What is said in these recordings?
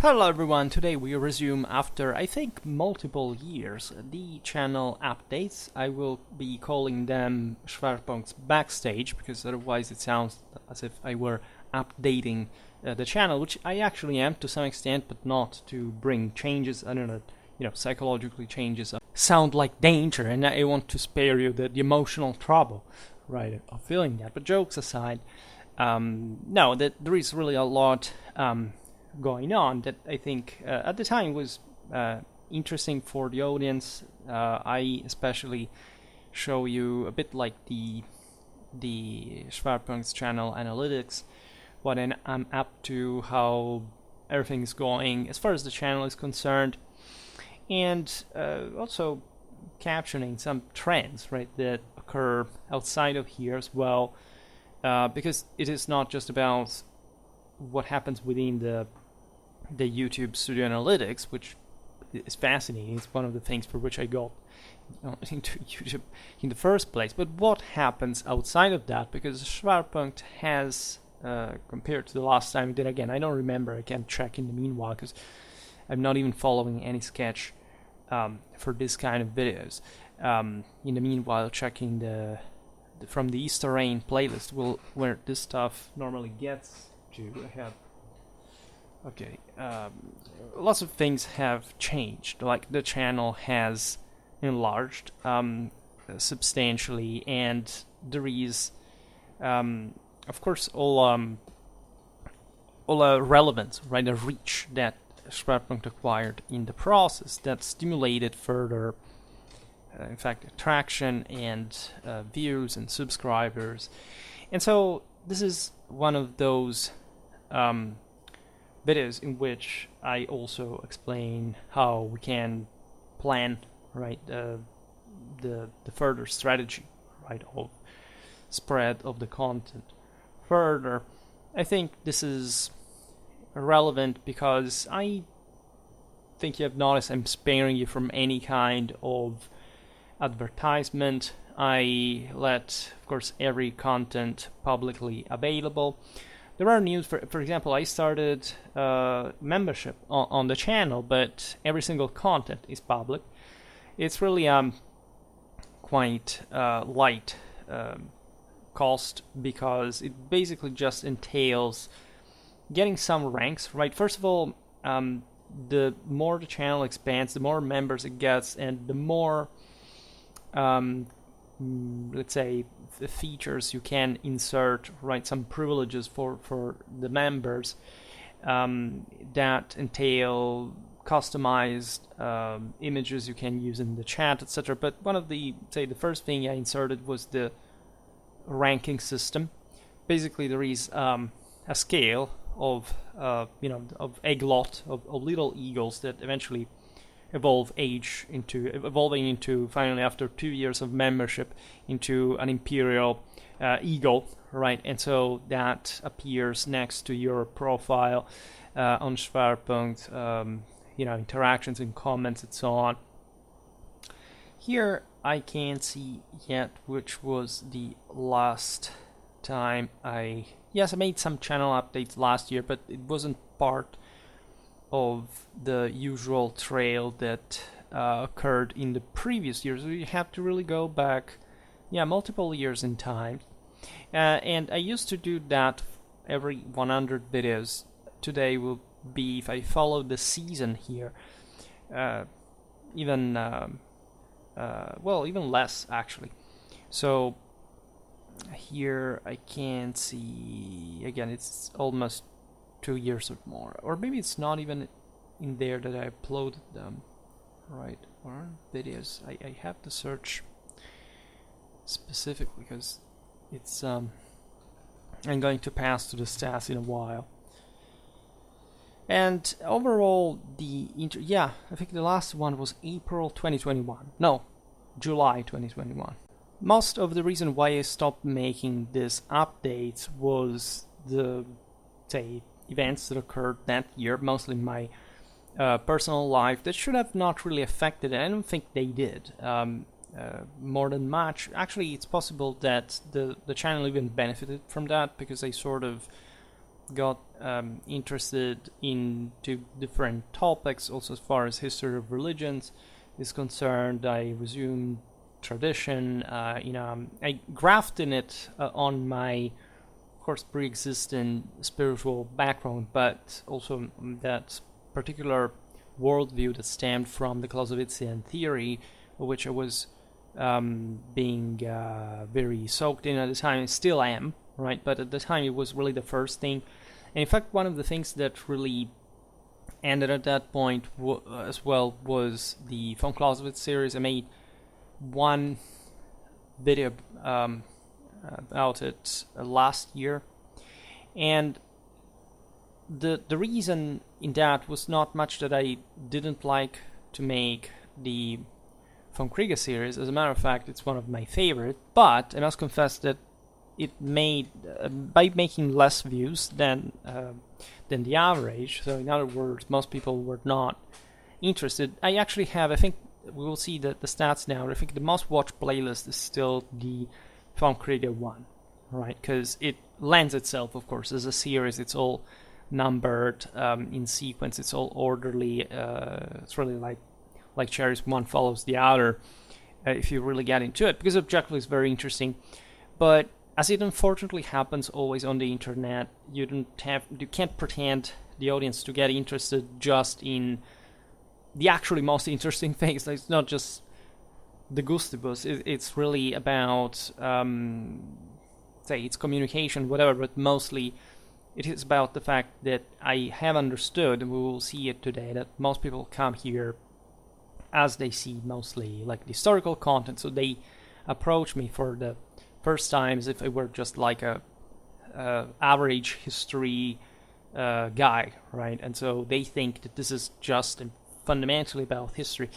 Hello everyone, today we resume after I think multiple years the channel updates. I will be calling them Schwerpunkts backstage because otherwise it sounds as if I were updating the channel, which I actually am to some extent, but not to bring changes. I don't know, psychologically changes sound like danger, and I want to spare you the emotional trouble, right, of feeling that. But jokes aside, no, that there is really a lot going on that I think at the time was interesting for the audience. I especially show you a bit like the Schwerpunkts channel analytics, what I'm up to, how everything's going as far as the channel is concerned, and also captioning some trends, right, that occur outside of here as well, because it is not just about what happens within the YouTube Studio Analytics, which is fascinating. It's one of the things for which I got into YouTube in the first place. But what happens outside of that? Because Schwerpunkt has, compared to the last time, then again, I don't remember. I can't check in the meanwhile because I'm not even following any sketch for this kind of videos. In the meanwhile, checking the from the Easter Rain playlist, where this stuff normally gets to. I have. Okay, lots of things have changed. Like the channel has enlarged substantially, and there is, of course, all relevance, right? A reach that Schwerpunkt acquired in the process that stimulated further, in fact, attraction and views and subscribers. And so this is one of those videos in which I also explain how we can plan, right, the further strategy, right, of spread of the content further. I think this is relevant because I think you have noticed I'm sparing you from any kind of advertisement. I let, of course, every content publicly available. There are news, for example, I started membership on the channel, but every single content is public. It's really quite light cost because it basically just entails getting some ranks, right? First of all, the more the channel expands, the more members it gets, and the more, let's say, the features you can insert, right, some privileges for the members that entail customized images you can use in the chat, etc. But one of the first thing I inserted was the ranking system. Basically, there is a scale of of egglot of little eagles that eventually evolving into finally, after 2 years of membership, into an imperial eagle, right? And so that appears next to your profile on Schwerpunkt, interactions and comments and so on. Here I can't see yet which was the last time I made some channel updates last year, but it wasn't part of the usual trail that occurred in the previous years. So you have to really go back, multiple years in time. And I used to do that every 100 videos. Today will be, if I follow the season here, even less actually. So here I can see, again, it's almost 2 years or more, or maybe it's not even in there that I uploaded them, right? Or videos. I have to search specifically because it's I'm going to pass to the stats in a while. And overall, I think the last one was April 2021. No, July 2021. Most of the reason why I stopped making these updates was the events that occurred that year, mostly my personal life, that should have not really affected it. I don't think they did more than much. Actually, it's possible that the channel even benefited from that, because I sort of got interested into different topics, also as far as history of religions is concerned. I resumed tradition. I grafted it on my, of course, pre-existing spiritual background, but also that particular worldview that stemmed from the Clausewitzian theory, which I was being very soaked in at the time, and still am, right? But at the time, it was really the first thing. And in fact, one of the things that really ended at that point as well was the von Clausewitz series. I made one video about it last year, and the reason in that was not much that I didn't like to make the von Krieger series. As a matter of fact, it's one of my favorite, but I must confess that it made by making less views than the average. So in other words, most people were not interested. I actually have, I think we will see the stats now. I think the most watched playlist is still the von Krieger one, right? Because it lends itself, of course, as a series. It's all numbered in sequence. It's all orderly. It's really like cherries, one follows the other. If you really get into it, because objectively it's very interesting, but as it unfortunately happens always on the internet, you can't pretend the audience to get interested just in the actually most interesting things. It's not just the gustibus. It's really about say it's communication, whatever, but mostly it is about the fact that I have understood, and we will see it today, that most people come here as they see mostly like the historical content, so they approach me for the first time as if I were just like a average history guy, right? And so they think that this is just fundamentally about history.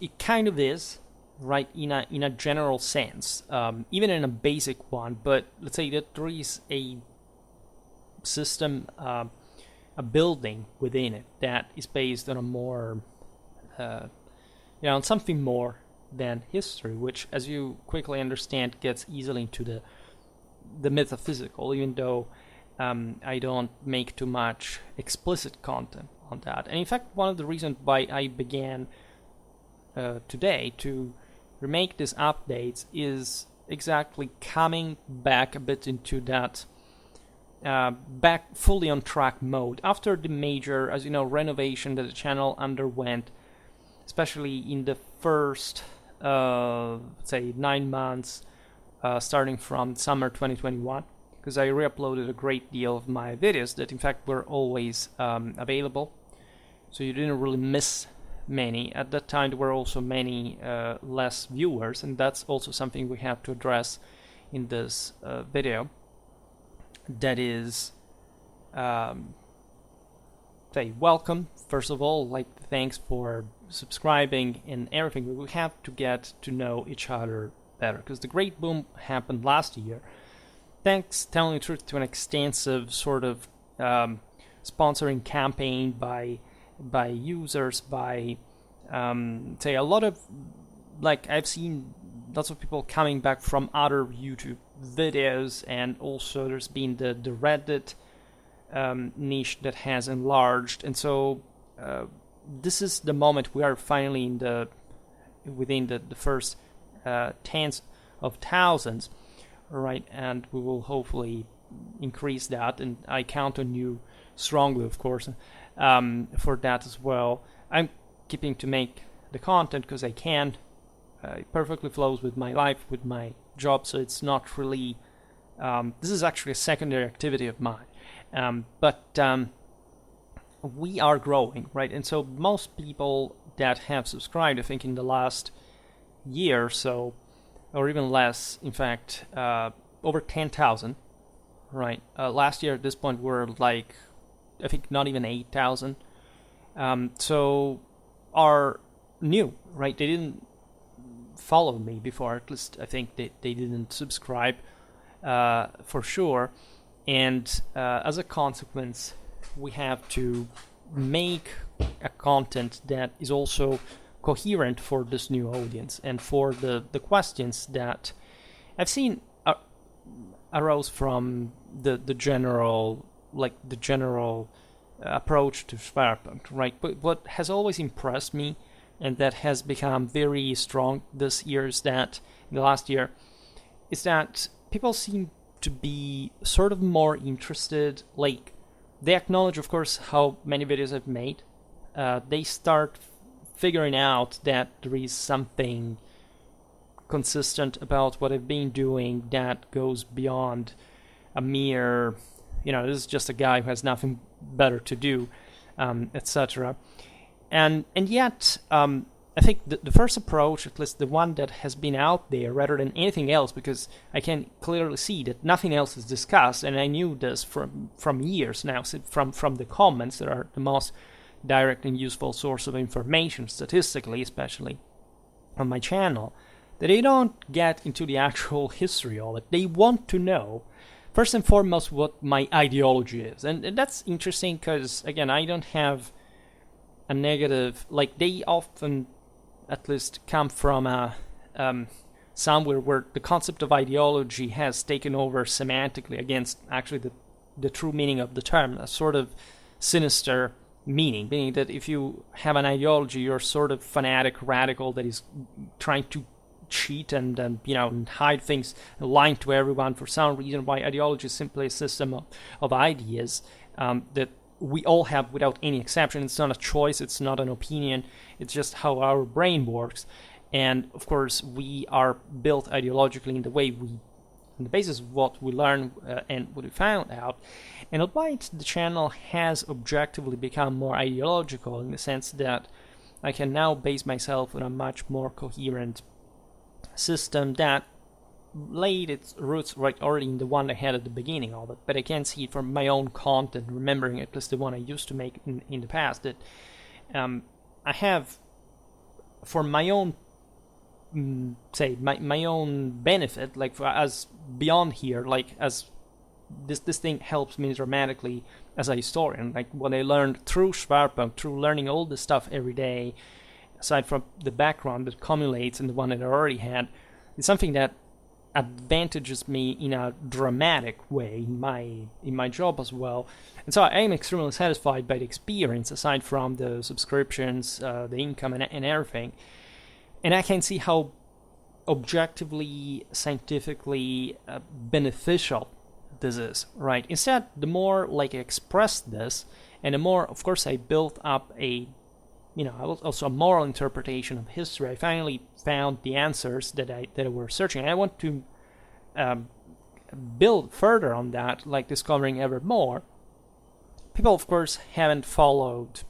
It kind of is, right, in a general sense, even in a basic one. But let's say that there is a system, a building within it that is based on a more, on something more than history, which, as you quickly understand, gets easily into the metaphysical, even though I don't make too much explicit content on that. And in fact, one of the reasons why I began today to remake these updates is exactly coming back a bit into that back fully on track mode after the major, as you know, renovation that the channel underwent, especially in the first say 9 months starting from summer 2021, because I re-uploaded a great deal of my videos that in fact were always available, so you didn't really miss many. At that time there were also many less viewers, and that's also something we have to address in this video. That is say welcome, first of all, like thanks for subscribing and everything. We have to get to know each other better, because the great boom happened last year thanks, telling the truth, to an extensive sort of sponsoring campaign by users, by say a lot of, like, I've seen lots of people coming back from other YouTube videos, and also there's been the Reddit niche that has enlarged, and so this is the moment we are finally within the first tens of thousands, right? And we will hopefully increase that, and I count on you strongly, of course, for that as well. I'm keeping to make the content because I can. It perfectly flows with my life, with my job, so it's not really this is actually a secondary activity of mine, but we are growing, right? And so most people that have subscribed, I think in the last year or so, or even less, in fact, over 10,000, right? Last year at this point were like, I think not even 8,000. So are new, right? They didn't follow me before, at least I think they didn't subscribe for sure. And as a consequence, we have to make a content that is also coherent for this new audience and for the questions that I've seen arose from the general like the general approach to Schwerpunkt, right? But what has always impressed me, and that has become very strong this year, is that in the last year, is that people seem to be sort of more interested. Like, they acknowledge, of course, how many videos I've made. They start figuring out that there is something consistent about what I've been doing that goes beyond a mere, this is just a guy who has nothing better to do, etc. And yet, I think the first approach, at least the one that has been out there rather than anything else, because I can clearly see that nothing else is discussed, and I knew this from years now, from the comments that are the most direct and useful source of information, statistically especially, on my channel, that they don't get into the actual history of it. They want to know, first and foremost, what my ideology is. And that's interesting because, again, I don't have a negative, like, they often at least come from somewhere where the concept of ideology has taken over semantically against actually the true meaning of the term, a sort of sinister meaning that if you have an ideology, you're sort of fanatic, radical, that is trying to cheat and hide things, lying to everyone for some reason. Why ideology is simply a system of ideas that we all have without any exception. It's not a choice, it's not an opinion, it's just how our brain works. And of course, we are built ideologically in the way on the basis of what we learn and what we found out. And albeit the channel has objectively become more ideological in the sense that I can now base myself on a much more coherent system that laid its roots right already in the one I had at the beginning of it, but I can see it from my own content, remembering at least the one I used to make in the past, that I have, for my own my own benefit, like as beyond here, like as this thing helps me dramatically as a historian, like what I learned through Schwerpunkt, through learning all this stuff every day, aside from the background that accumulates in the one that I already had, is something that advantages me in a dramatic way in my job as well. And so I am extremely satisfied by the experience, aside from the subscriptions, the income and everything. And I can see how objectively, scientifically beneficial this is, right? Instead, the more like I expressed this, and the more, of course, I built up also a moral interpretation of history, I finally found the answers that I were searching. And I want to build further on that, like discovering ever more. People, of course, haven't followed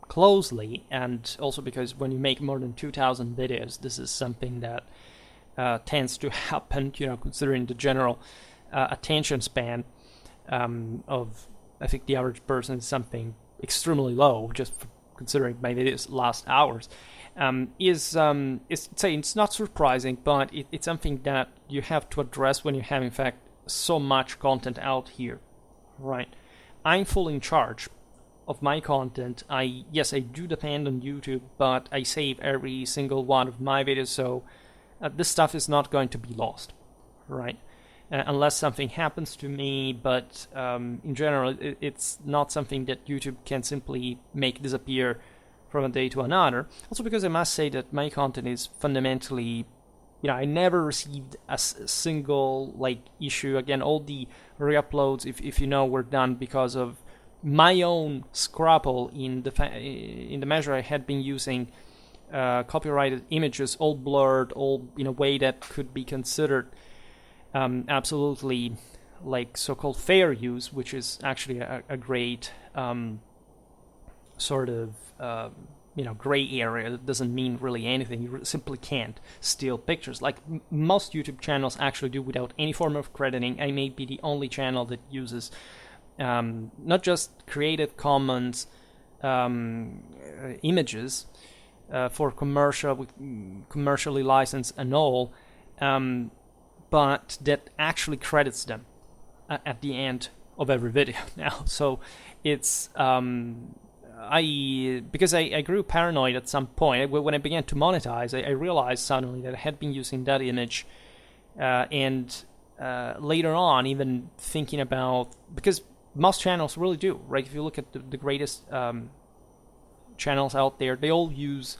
closely, and also because when you make more than 2,000 videos, this is something that tends to happen, considering the general attention span of, I think the average person is something extremely low, just considering my videos last hours, it's not surprising, but it's something that you have to address when you have, in fact, so much content out here, right? I'm fully in charge of my content. I do depend on YouTube, but I save every single one of my videos, so this stuff is not going to be lost, right? Unless something happens to me, but in general, it's not something that YouTube can simply make disappear from a day to another. Also because I must say that my content is fundamentally, I never received a single issue. Again, all the re-uploads, if were done because of my own scruple in the measure I had been using copyrighted images, all blurred, all in a way that could be considered absolutely so-called fair use, which is actually a great sort of gray area that doesn't mean really anything. You simply can't steal pictures like most YouTube channels actually do without any form of crediting. I may be the only channel that uses not just Creative Commons images for commercially licensed and all, but that actually credits them at the end of every video now. So it's because I grew paranoid at some point when I began to monetize. I realized suddenly that I had been using that image, and later on, even thinking about, because most channels really do, right? If you look at the greatest channels out there, they all use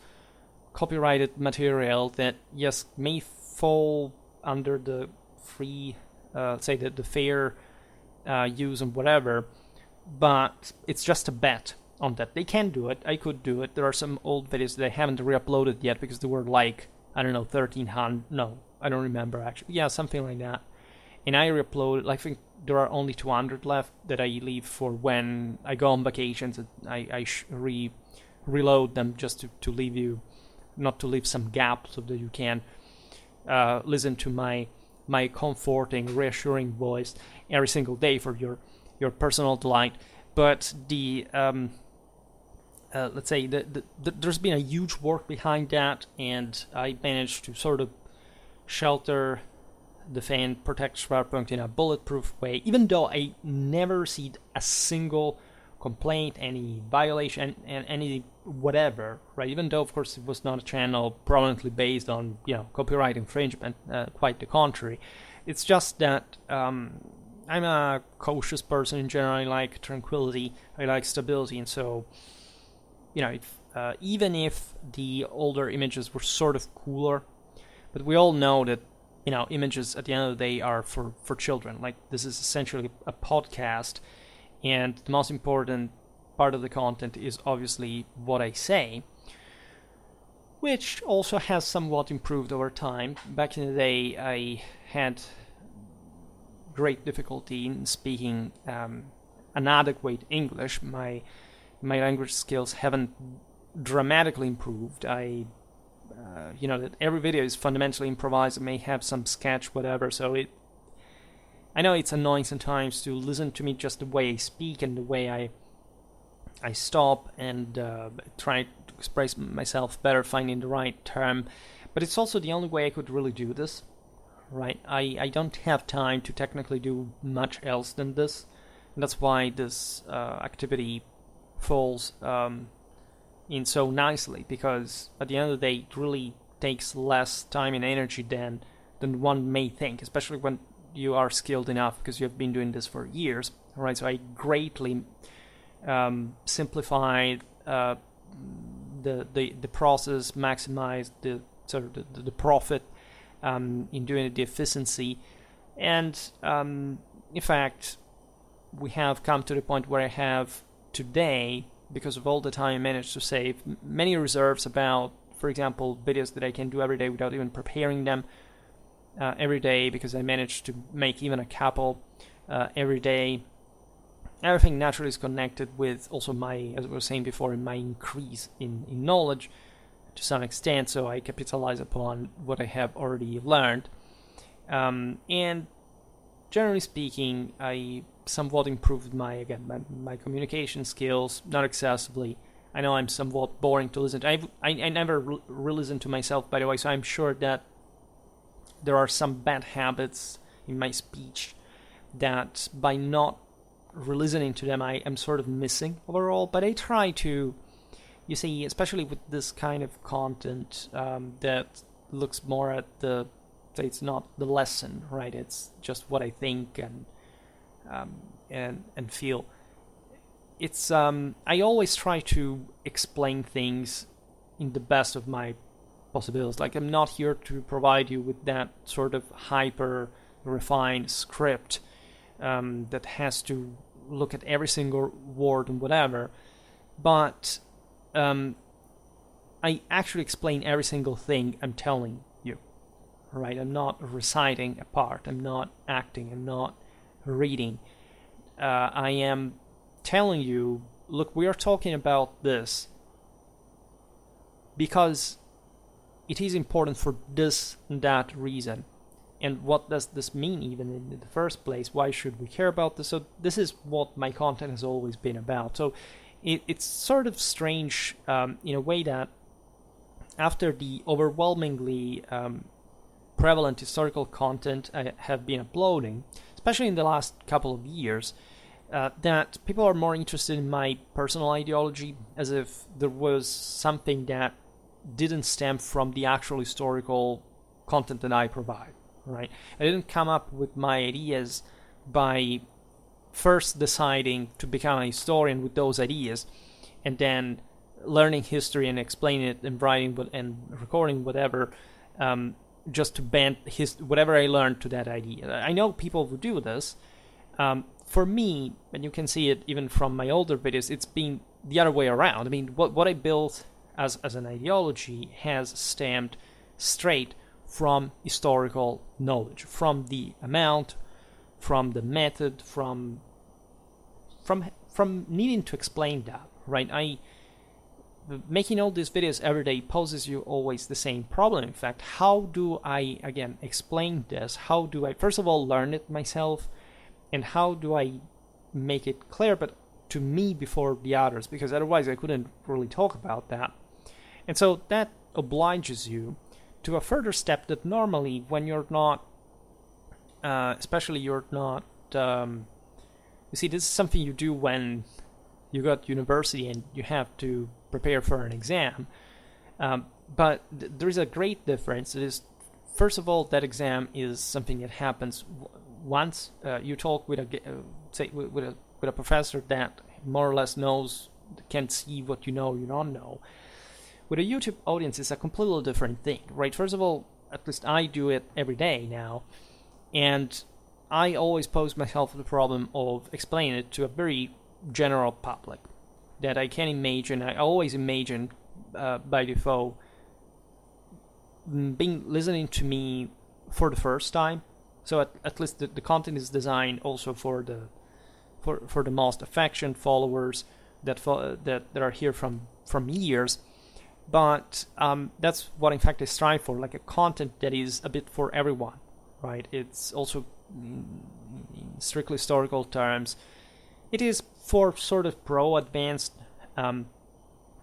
copyrighted material that, yes, may fall under the free, say the fair use and whatever, but it's just a bet on that. They can do it. I could do it. There are some old videos that I haven't re-uploaded yet because they were like, I don't know, 1300. No, I don't remember actually. Yeah, something like that. And I re-uploaded. I think there are only 200 left that I leave for when I go on vacations. I reload them just to leave you, not to leave some gap so that you can listen to my comforting, reassuring voice every single day for your personal delight. But the let's say there's been a huge work behind that, and I managed to sort of shelter, defend, protect Schwerpunkt in a bulletproof way, even though I never received a single complaint, any violation, and any whatever, right? Even though, of course, it was not a channel prominently based on, copyright infringement, quite the contrary. It's just that I'm a cautious person in general. I like tranquility, I like stability, and so, even if the older images were sort of cooler, but we all know that, images at the end of the day are for children. Like, this is essentially a podcast, and the most important part of the content is obviously what I say, which also has somewhat improved over time. Back in the day, I had great difficulty in speaking an adequate English. My language skills haven't dramatically improved. That every video is fundamentally improvised. It may have some sketch, whatever. So I know it's annoying sometimes to listen to me just the way I speak and the way I stop and try to express myself better, finding the right term. But it's also the only way I could really do this, right? I don't have time to technically do much else than this. And that's why this activity falls in so nicely, because at the end of the day, it really takes less time and energy than one may think, especially when you are skilled enough because you have been doing this for years, right? So I greatly simplified the process, maximized the profit in doing it, the efficiency, and in fact, we have come to the point where I have today, because of all the time I managed to save, many reserves about, for example, videos that I can do every day without even preparing them every day, because I managed to make even a couple every day. Everything naturally is connected with also my, as I was saying before, my increase in knowledge to some extent, so I capitalize upon what I have already learned. And generally speaking, I somewhat improved my communication skills, not excessively. I know I'm somewhat boring to listen to. I never re-listen to myself, by the way, so I'm sure that there are some bad habits in my speech that by not re-listening to them I am sort of missing overall. But I try to, you see, especially with this kind of content that looks more at the, say, it's not the lesson, right? It's just what I think and feel. It's I always try to explain things in the best of my possibilities. Like, I'm not here to provide you with that sort of hyper refined script that has to look at every single word and whatever, but I actually explain every single thing I'm telling you, right? I'm not reciting a part, I'm not acting, I'm not reading. I am telling you, look, we are talking about this because it is important for this and that reason. And what does this mean even in the first place? Why should we care about this? So this is what my content has always been about. So it's sort of strange in a way that after the overwhelmingly prevalent historical content I have been uploading, especially in the last couple of years, that people are more interested in my personal ideology, as if there was something that didn't stem from the actual historical content that I provide, right? I didn't come up with my ideas by first deciding to become a historian with those ideas, and then learning history and explaining it and writing and recording whatever, just to bend whatever I learned to that idea. I know people who do this. For me, and you can see it even from my older videos, it's been the other way around. I mean, what I built as an ideology has stemmed straight from historical knowledge, from the amount, from the method, from needing to explain that, right? Making all these videos every day poses you always the same problem. In fact, how do I, again, explain this? How do I, first of all, learn it myself? And how do I make it clear, but to me before the others? Because otherwise I couldn't really talk about that. And so that obliges you to a further step that normally when you're not, especially you're not, you see, this is something you do when you got university and you have to prepare for an exam. But there is a great difference. It is, first of all, that exam is something that happens once. You talk with a professor that more or less knows, can see what you know, you don't know. With a YouTube audience, it's a completely different thing, right? First of all, at least I do it every day now, and I always pose myself the problem of explaining it to a very general public that I can imagine. I always imagine by default listening to me for the first time. So at least the content is designed also for the most affectionate followers that are here from years. But that's what in fact I strive for, like a content that is a bit for everyone, right? It's also, in strictly historical terms, it is for sort of advanced in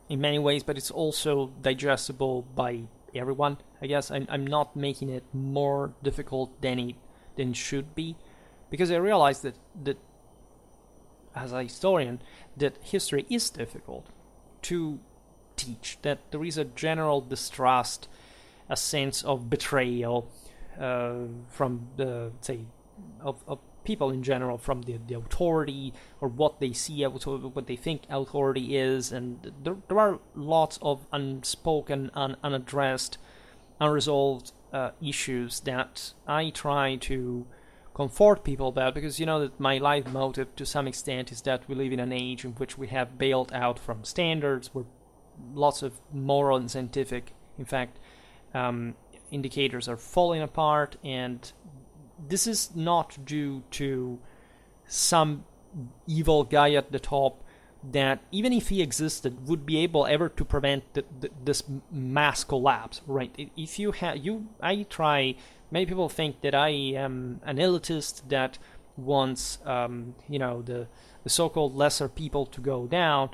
many ways, but it's also digestible by everyone. I guess I'm not making it more difficult than it should be, because I realize that as a historian, that history is difficult to teach, that there is a general distrust, a sense of betrayal from the, say, of people in general, from the authority, or what they see, what they think authority is, and there are lots of unspoken, unaddressed, unresolved issues that I try to comfort people about, because you know that my life motive to some extent is that we live in an age in which we have bailed out from standards, where lots of moral and scientific, in fact, indicators are falling apart, and this is not due to some evil guy at the top that, even if he existed, would be able ever to prevent this mass collapse, right? If you have, many people think that I am an elitist that wants, the so-called lesser people to go down.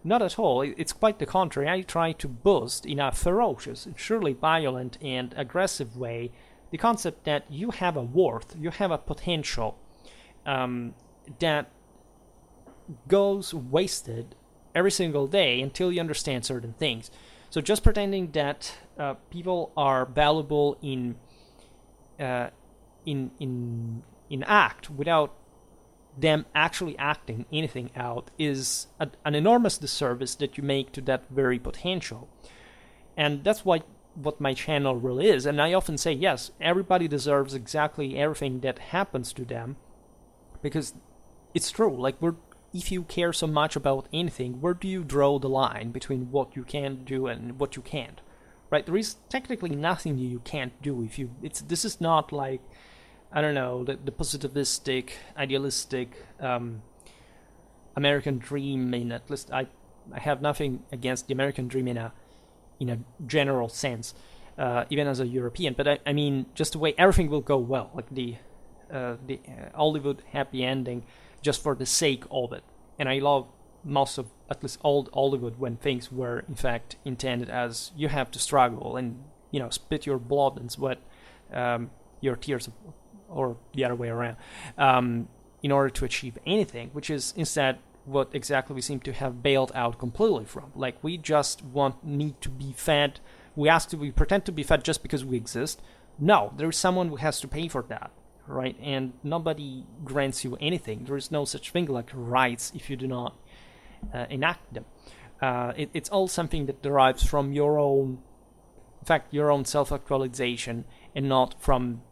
Not at all. It's quite the contrary. I try to boost in a ferocious, surely violent and aggressive way, the concept that you have a worth, you have a potential that goes wasted every single day until you understand certain things. So just pretending that people are valuable in act without them actually acting anything out is an enormous disservice that you make to that very potential. And that's what my channel really is. And I often say, yes, everybody deserves exactly everything that happens to them, because it's true. Like, if you care so much about anything, where do you draw the line between what you can do and what you can't? Right? There is technically nothing you can't do. This is not like, I don't know, the positivistic, idealistic American dream. In at least I have nothing against the American dream in a general sense, even as a European. But I mean, just the way everything will go well, like the Hollywood happy ending, just for the sake of it. And I love most of, at least old Hollywood, when things were in fact intended as you have to struggle and spit your blood and sweat, your tears, or the other way around, in order to achieve anything, which is instead what exactly we seem to have bailed out completely from. Like, we just need to be fed. We pretend to be fed just because we exist. No, there is someone who has to pay for that, right? And nobody grants you anything. There is no such thing like rights if you do not enact them. It's all something that derives from your own, in fact, your own self-actualization, and not from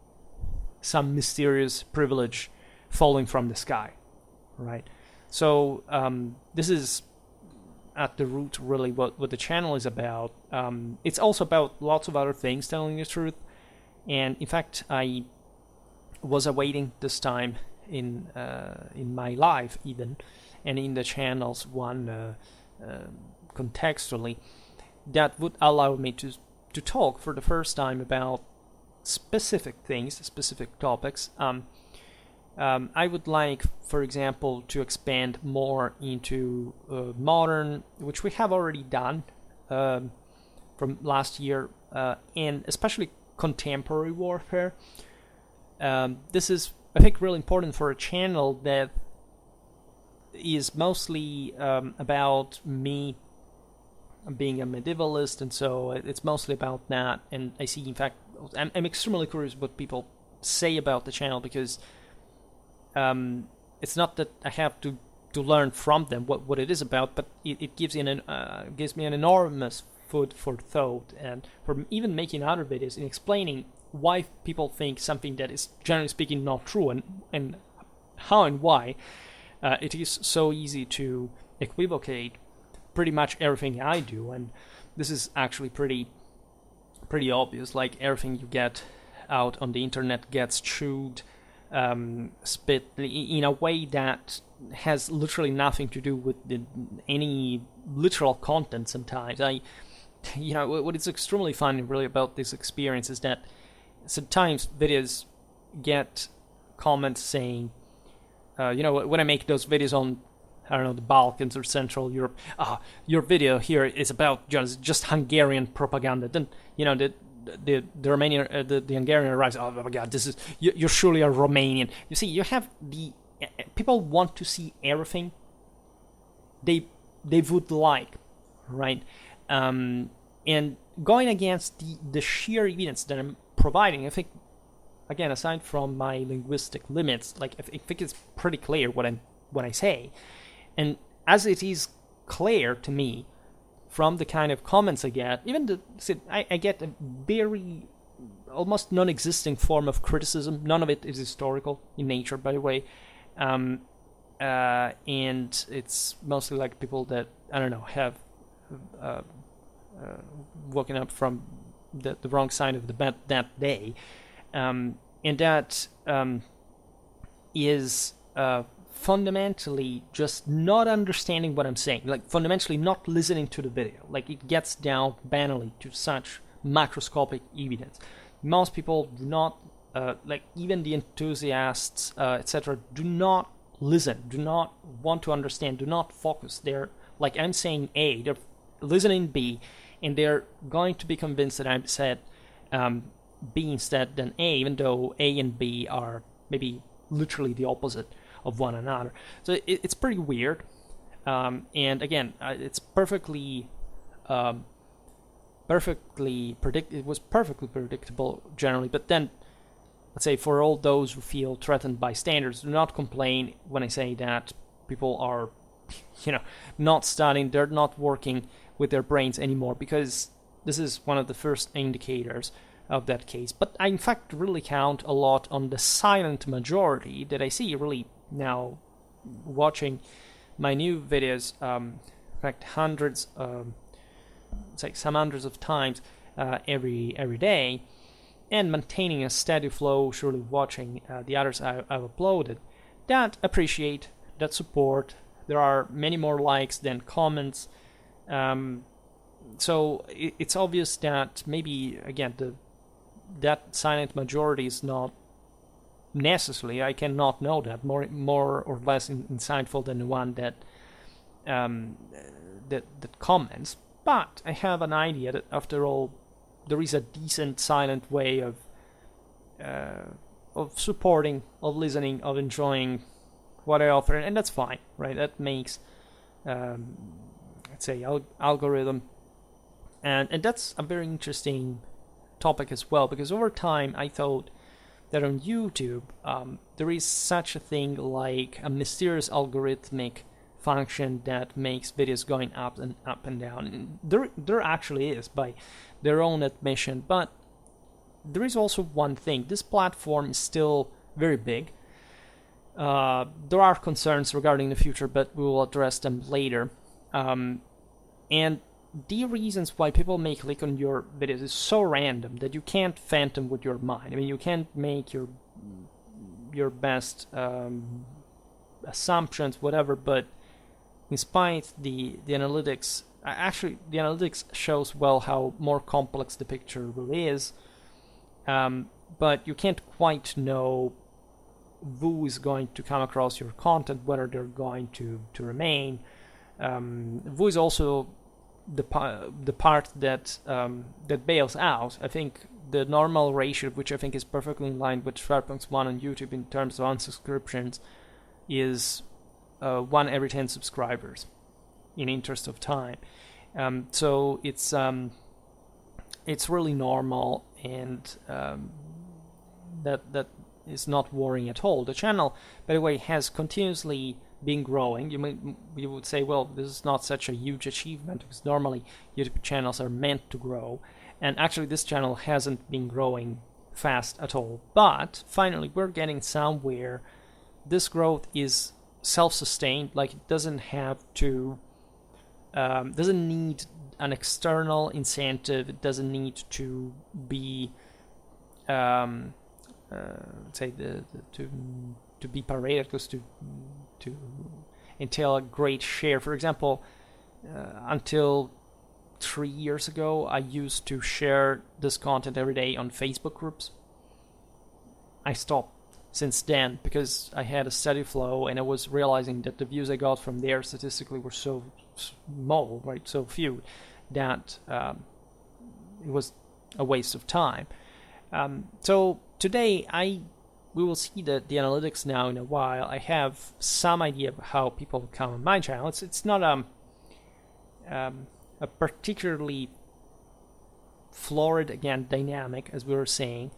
some mysterious privilege falling from the sky, right? So this is at the root really what the channel is about. It's also about lots of other things, telling the truth. And in fact, I was awaiting this time in my life even, and in the channel's one contextually, that would allow me to talk for the first time about specific things, specific topics. I would like, for example, to expand more into modern, which we have already done from last year, and especially contemporary warfare. This is, I think, really important for a channel that is mostly about me being a medievalist, and so it's mostly about that. And I see, in fact, I'm extremely curious what people say about the channel, because it's not that I have to learn from them what it is about, but it gives me an enormous food for thought, and for even making other videos and explaining why people think something that is, generally speaking, not true, and how and why it is so easy to equivocate pretty much everything I do. And this is actually pretty obvious. Like, everything you get out on the internet gets chewed, spit in a way that has literally nothing to do with any literal content. Sometimes what is extremely funny really about this experience is that sometimes videos get comments saying, when I make those videos on, I don't know, the Balkans or Central Europe, your video here is about just Hungarian propaganda. Then the Romanian, the Hungarian arrives. Oh my God, this is you're surely a Romanian. You see, you have people want to see everything they would like, right? And going against the sheer evidence that I'm providing, I think, again, aside from my linguistic limits, like, I think it's pretty clear what I say. And as it is clear to me from the kind of comments I get, I get a very almost non-existing form of criticism. None of it is historical in nature, by the way. And it's mostly like people that, I don't know, have woken up from the wrong side of the bed that day. And that is fundamentally just not understanding what I'm saying, like fundamentally not listening to the video. Like, it gets down banally to such macroscopic evidence. Most people do not, like even the enthusiasts, etc., do not listen, do not want to understand, do not focus. They're, like, I'm saying A, they're listening B, and they're going to be convinced that I've said B instead than A, even though A and B are maybe literally the opposite of one another. So it's pretty weird, and again, it's perfectly it was perfectly predictable generally. But then, let's say, for all those who feel threatened by standards, do not complain when I say that people are, not studying, they're not working with their brains anymore, because this is one of the first indicators of that case. But I, in fact, really count a lot on the silent majority that I see really now watching my new videos, in fact, hundreds, some hundreds of times every day, and maintaining a steady flow, surely watching the others I've uploaded, that appreciate, that support. There are many more likes than comments. So it's obvious that maybe, again, that silent majority is not necessarily, I cannot know that, more or less insightful than the one that comments. But I have an idea that, after all, there is a decent silent way of supporting, of listening, of enjoying what I offer, and that's fine, right? That makes, let's say, algorithm, and that's a very interesting topic as well, because over time I thought that on YouTube, there is such a thing like a mysterious algorithmic function that makes videos going up and down. And there actually is, by their own admission. But there is also one thing: this platform is still very big. There are concerns regarding the future, but we will address them later. And the reasons why people may click on your videos is so random that you can't fathom with your mind. I mean, you can't make your best assumptions, whatever. But in spite the analytics, actually the analytics shows well how more complex the picture really is. But you can't quite know who is going to come across your content, whether they're going to remain. Who is also the part that that bails out. I think the normal ratio, which I think is perfectly in line with Schwerpunkt's one on YouTube in terms of unsubscriptions, is 1 every 10 subscribers in interest of time. So it's really normal, and that is not worrying at all. The channel, by the way, has continuously been growing. You would say, well, this is not such a huge achievement, because normally YouTube channels are meant to grow, and actually this channel hasn't been growing fast at all. But finally, we're getting somewhere. This growth is self-sustained. Like, it doesn't have to, doesn't need an external incentive. It doesn't need to be, say, to be paraded, because to entail a great share. For example, until 3 years ago, I used to share this content every day on Facebook groups. I stopped since then because I had a steady flow, and I was realizing that the views I got from there statistically were so small, right, so few, that it was a waste of time. So today we will see the analytics now in a while. I have some idea of how people come on my channel. It's not a particularly florid, again, dynamic, as we were saying.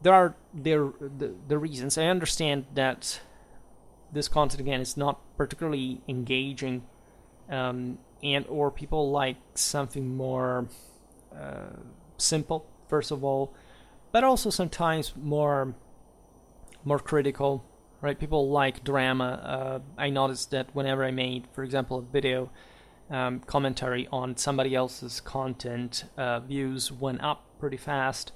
There are the reasons. I understand that this content, again, is not particularly engaging, and or people like something more simple, first of all, but also sometimes more critical, right? People like drama. I noticed that whenever I made, for example, a video commentary on somebody else's content, views went up pretty fast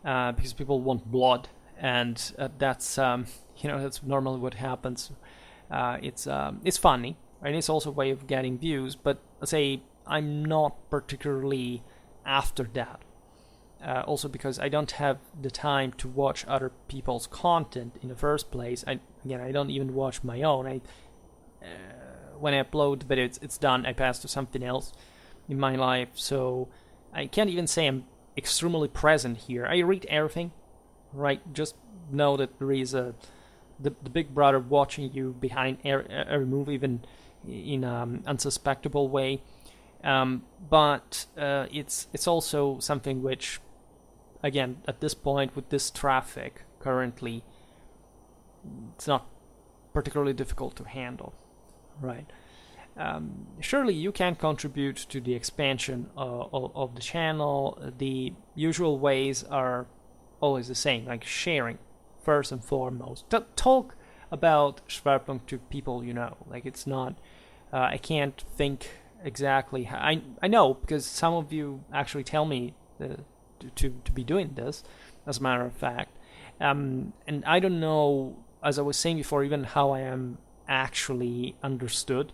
because people want blood, and that's that's normally what happens. It's funny, right? It's also a way of getting views, but let's say I'm not particularly after that. Also because I don't have the time to watch other people's content in the first place. I don't even watch my own. When I upload the video, it's done. I pass to something else in my life, so I can't even say I'm extremely present here. I read everything, right? Just know that there is the big brother watching you behind every move, even in an unsuspectable way. But it's also something which, again, at this point, with this traffic currently, it's not particularly difficult to handle, right? Surely you can contribute to the expansion of the channel. The usual ways are always the same, like sharing, first and foremost. Talk about Schwerpunkt to people you know. Like, it's not, I can't think exactly how, I know, because some of you actually tell me to be doing this, as a matter of fact. And I don't know, as I was saying before, even how I am actually understood.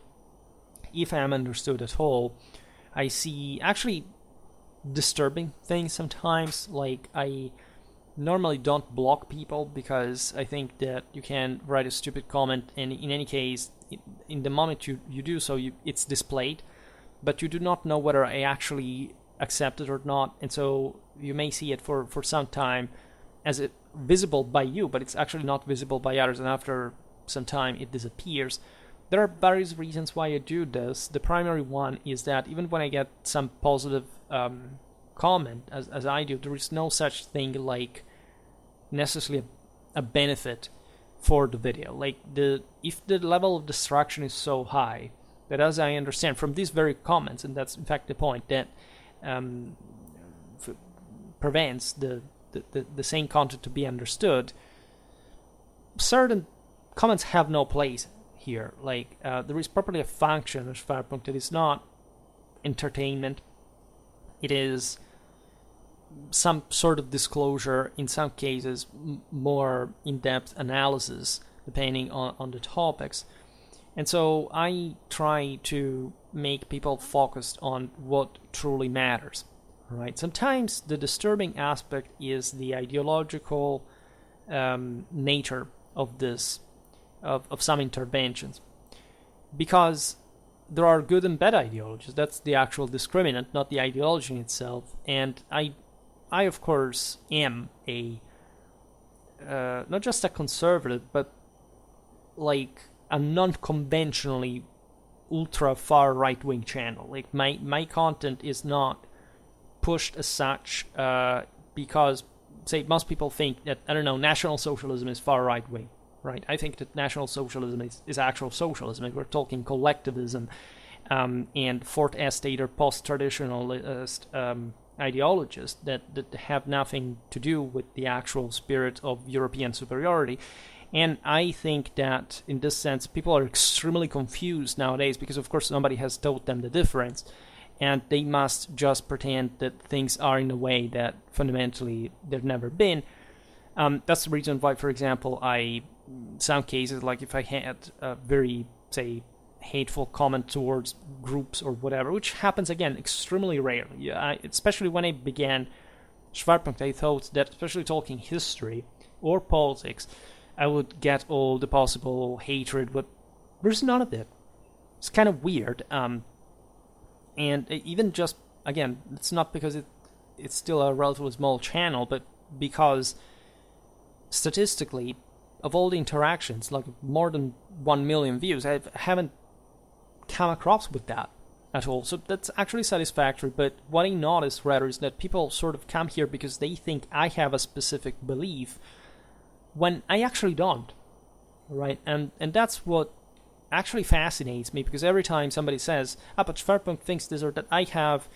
If I am understood at all, I see actually disturbing things sometimes. Like, I normally don't block people because I think that you can write a stupid comment, and in any case, in the moment you do so, it's displayed, but you do not know whether I actually accept it or not, and so you may see it for some time as it visible by you, but it's actually not visible by others, and after some time it disappears. There are various reasons why I do this. The primary one is that even when I get some positive comment, as I do, there is no such thing like necessarily a benefit for the video. Like if the level of distraction is so high that, as I understand from these very comments, and that's in fact the point, that prevents the same content to be understood, certain comments have no place here. Like there is properly a function of Schwerpunkt. It is not entertainment. It is some sort of disclosure, in some cases more in-depth analysis depending on the topics. And so I try to make people focused on what truly matters, right? Sometimes the disturbing aspect is the ideological nature of this, of some interventions, because there are good and bad ideologies. That's the actual discriminant, not the ideology in itself. And I of course am a not just a conservative, but like a non-conventionally ultra far right-wing channel. Like my content is not pushed as such because, say, most people think that, I don't know, National Socialism is far right-wing, right? I think that National Socialism is actual socialism. We're talking collectivism and fourth estate or post-traditionalist ideologies that have nothing to do with the actual spirit of European superiority. And I think that in this sense, people are extremely confused nowadays because, of course, nobody has told them the difference. And they must just pretend that things are in a way that fundamentally they've never been. That's the reason why, for example, some cases, like if I had a very, say, hateful comment towards groups or whatever, which happens, again, extremely rarely. Especially when I began Schwerpunkt, I thought that, especially talking history or politics, I would get all the possible hatred, but there's none of it. It's kind of weird. And even just, again, it's not because it's still a relatively small channel, but because statistically, of all the interactions, like more than 1 million views, I haven't come across with that at all. So that's actually satisfactory. But what I notice rather is that people sort of come here because they think I have a specific belief when I actually don't, right? And that's what actually fascinates me, because every time somebody says, but Schwerpunkt thinks this or that, I have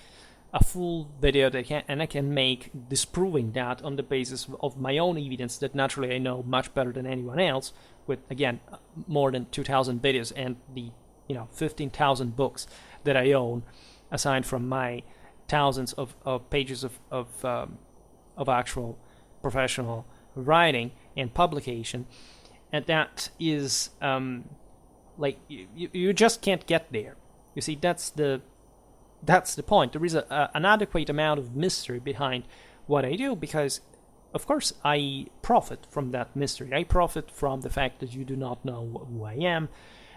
a full video that I can make disproving that on the basis of my own evidence that naturally I know much better than anyone else, with, again, more than 2,000 videos and the 15,000 books that I own, aside from my thousands of pages of actual professional writing and publication. And that is like you just can't get there. You see, that's the point. There is an adequate amount of mystery behind what I do, because of course I profit from that mystery. I profit from the fact that you do not know who I am.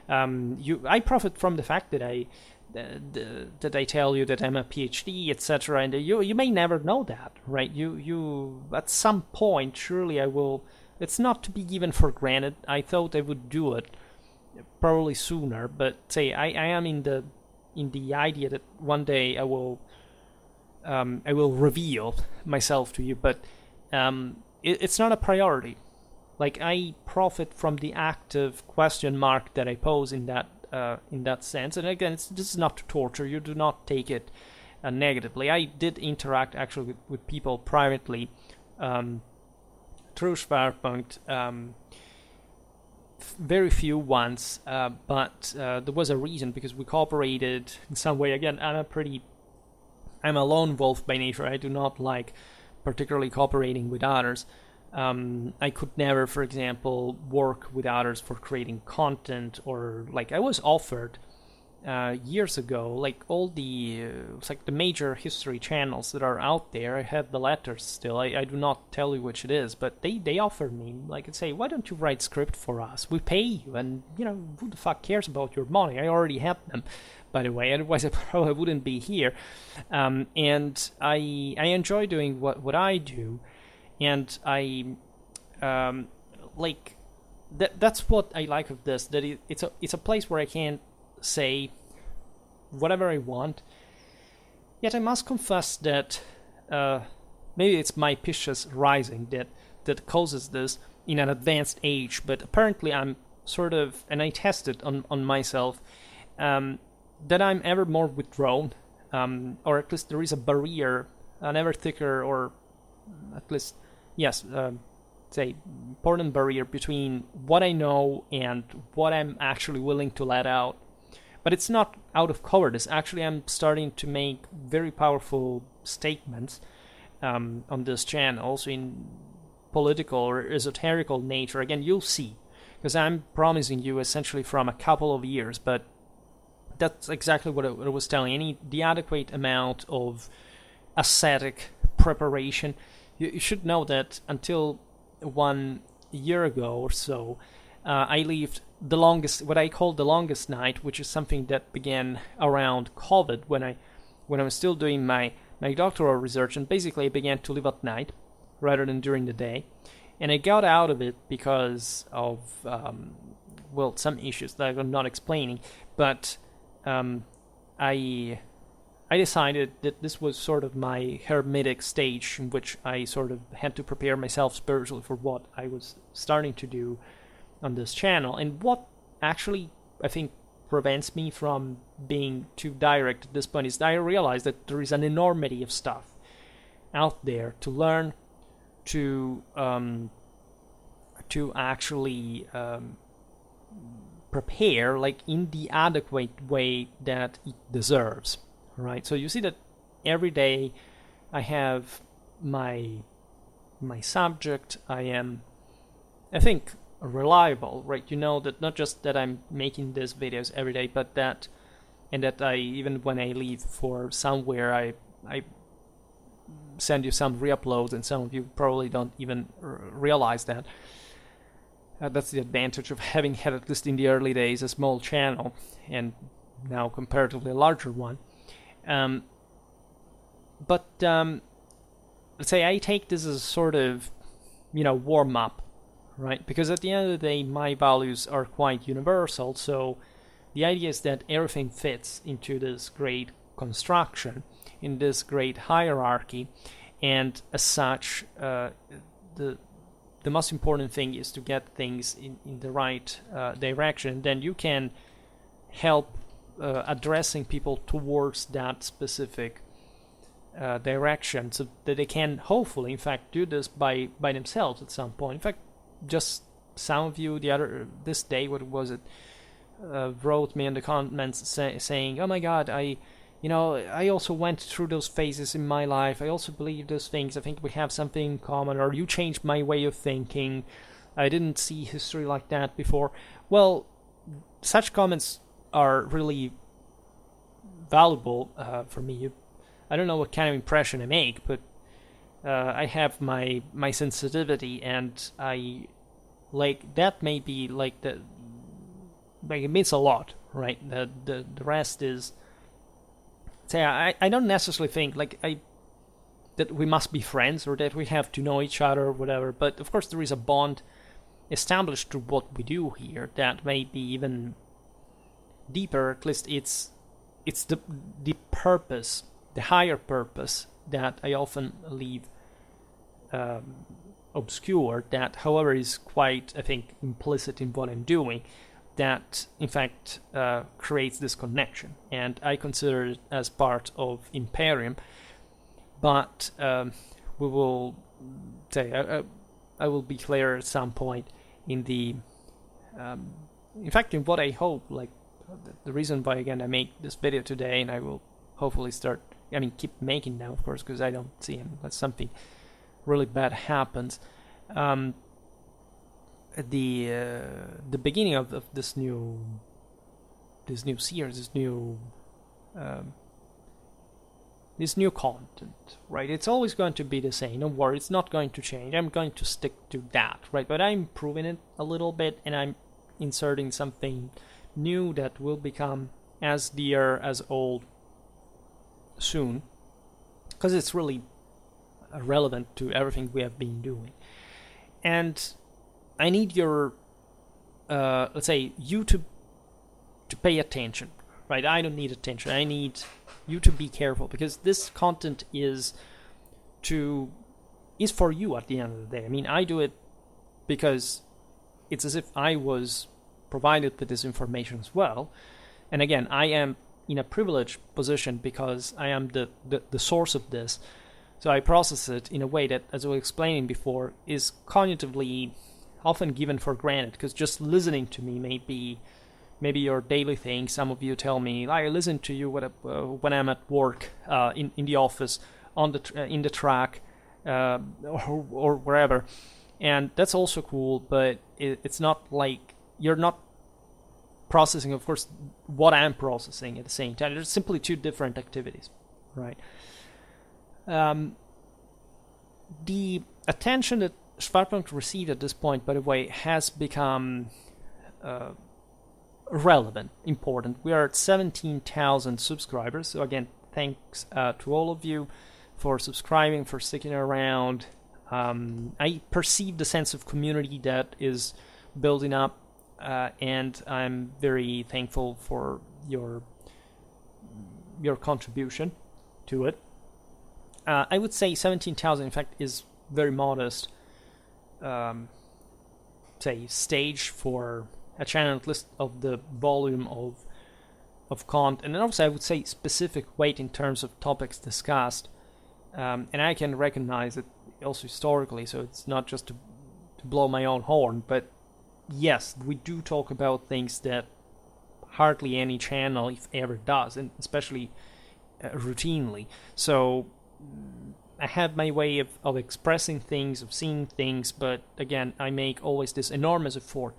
I profit from the fact that I tell you that I'm a PhD, etc., and you may never know that, right? You at some point, surely I will. It's not to be given for granted. I thought I would do it probably sooner, but say I am in the idea that one day I will reveal myself to you, but it's not a priority. Like, I profit from the active question mark that I pose in that sense. And again, this is not to torture. You do not take it negatively. I did interact actually with people privately through Schwerpunkt. Very few once, but there was a reason, because we cooperated in some way. Again, I'm a lone wolf by nature. I do not like particularly cooperating with others. I could never, for example, work with others for creating content, or like I was offered years ago, like all the like the major history channels that are out there. I have the letters still. I do not tell you which it is, but they offered me, like, and say, why don't you write script for us? We pay you, and who the fuck cares about your money? I already have them, by the way. Otherwise, I probably wouldn't be here. And I enjoy doing what I do. And I like that's what I like of this, that it's a place where I can say whatever I want. Yet I must confess that maybe it's my Pisces rising, that that causes this in an advanced age, but apparently I'm sort of, and I tested on myself, that I'm ever more withdrawn, or at least there is a barrier, an ever thicker, or at least, yes, say, important barrier between what I know and what I'm actually willing to let out. But it's not out of cowardice. Actually, I'm starting to make very powerful statements on this channel, also in political or esoterical nature. Again, you'll see, because I'm promising you essentially from a couple of years, but that's exactly what I was telling. I need the adequate amount of ascetic preparation. You should know that until 1 year ago or so, I lived the longest, what I call the longest night, which is something that began around COVID when I was still doing my doctoral research, and basically I began to live at night rather than during the day. And I got out of it because of some issues that I'm not explaining, but I decided that this was sort of my hermetic stage in which I sort of had to prepare myself spiritually for what I was starting to do on this channel. And what actually, I think, prevents me from being too direct at this point is that I realize that there is an enormity of stuff out there to learn, to actually prepare, like, in the adequate way that it deserves. Right, so you see that every day I have my subject. I am, I think, reliable, right? You know that not just that I'm making these videos every day, but that I, even when I leave for somewhere, I send you some re-uploads, and some of you probably don't even realize that. That's the advantage of having had, at least in the early days, a small channel, and now comparatively a larger one. But let's say I take this as a sort of, warm up, right? Because at the end of the day, my values are quite universal. So the idea is that everything fits into this great construction, in this great hierarchy, and as such, the most important thing is to get things in the right direction. Then you can help addressing people towards that specific direction, so that they can hopefully, in fact, do this by themselves at some point. In fact, just some of you this day, what was it, wrote me in the comments saying, "Oh my God, I also went through those phases in my life. I also believe those things. I think we have something in common," or "You changed my way of thinking. I didn't see history like that before." Well, such comments are really valuable for me. I don't know what kind of impression I make, but I have my sensitivity, and I like that. Maybe like it means a lot, right? The rest is, say, I don't necessarily think that we must be friends or that we have to know each other or whatever. But of course, there is a bond established through what we do here that may be even deeper. At least it's the purpose, the higher purpose, that I often leave obscure, that however is quite, I think, implicit in what I'm doing, that in fact creates this connection, and I consider it as part of Imperium. But we will say, I will be clear at some point in the in fact, in what I hope, like, the reason why, again, I make this video today, and I will hopefully keep making now, of course, because I don't see unless something really bad happens. The beginning of this new series, this new content, right? It's always going to be the same. Don't worry, it's not going to change. I'm going to stick to that, right? But I'm improving it a little bit, and I'm inserting something new that will become as dear as old soon, because it's really relevant to everything we have been doing. And I need your let's say, you to pay attention, right? I don't need attention. I need you to be careful, because this content is to is for you at the end of the day. I mean, I do it because it's as if I was provided with this information as well. And again, I am in a privileged position because I am the source of this. So I process it in a way that, as I was explaining before, is cognitively often given for granted, because just listening to me may be maybe your daily thing. Some of you tell me, I listen to you when I'm at work, in the office, on the in the track, or wherever, and that's also cool. But it's not like you're not processing, of course, what I'm processing at the same time. There's simply two different activities, right? The attention that Schwerpunkt received at this point, by the way, has become relevant, important. We are at 17,000 subscribers. So again, thanks to all of you for subscribing, for sticking around. I perceive the sense of community that is building up, and I'm very thankful for your contribution to it. I would say 17,000, in fact, is very modest, say, stage for a channel, at least of the volume of content. And then also I would say specific weight in terms of topics discussed. And I can recognize it also historically, so it's not just to blow my own horn, but yes, we do talk about things that hardly any channel, if ever, does, and especially routinely. So I have my way of expressing things, of seeing things, but again, I make always this enormous effort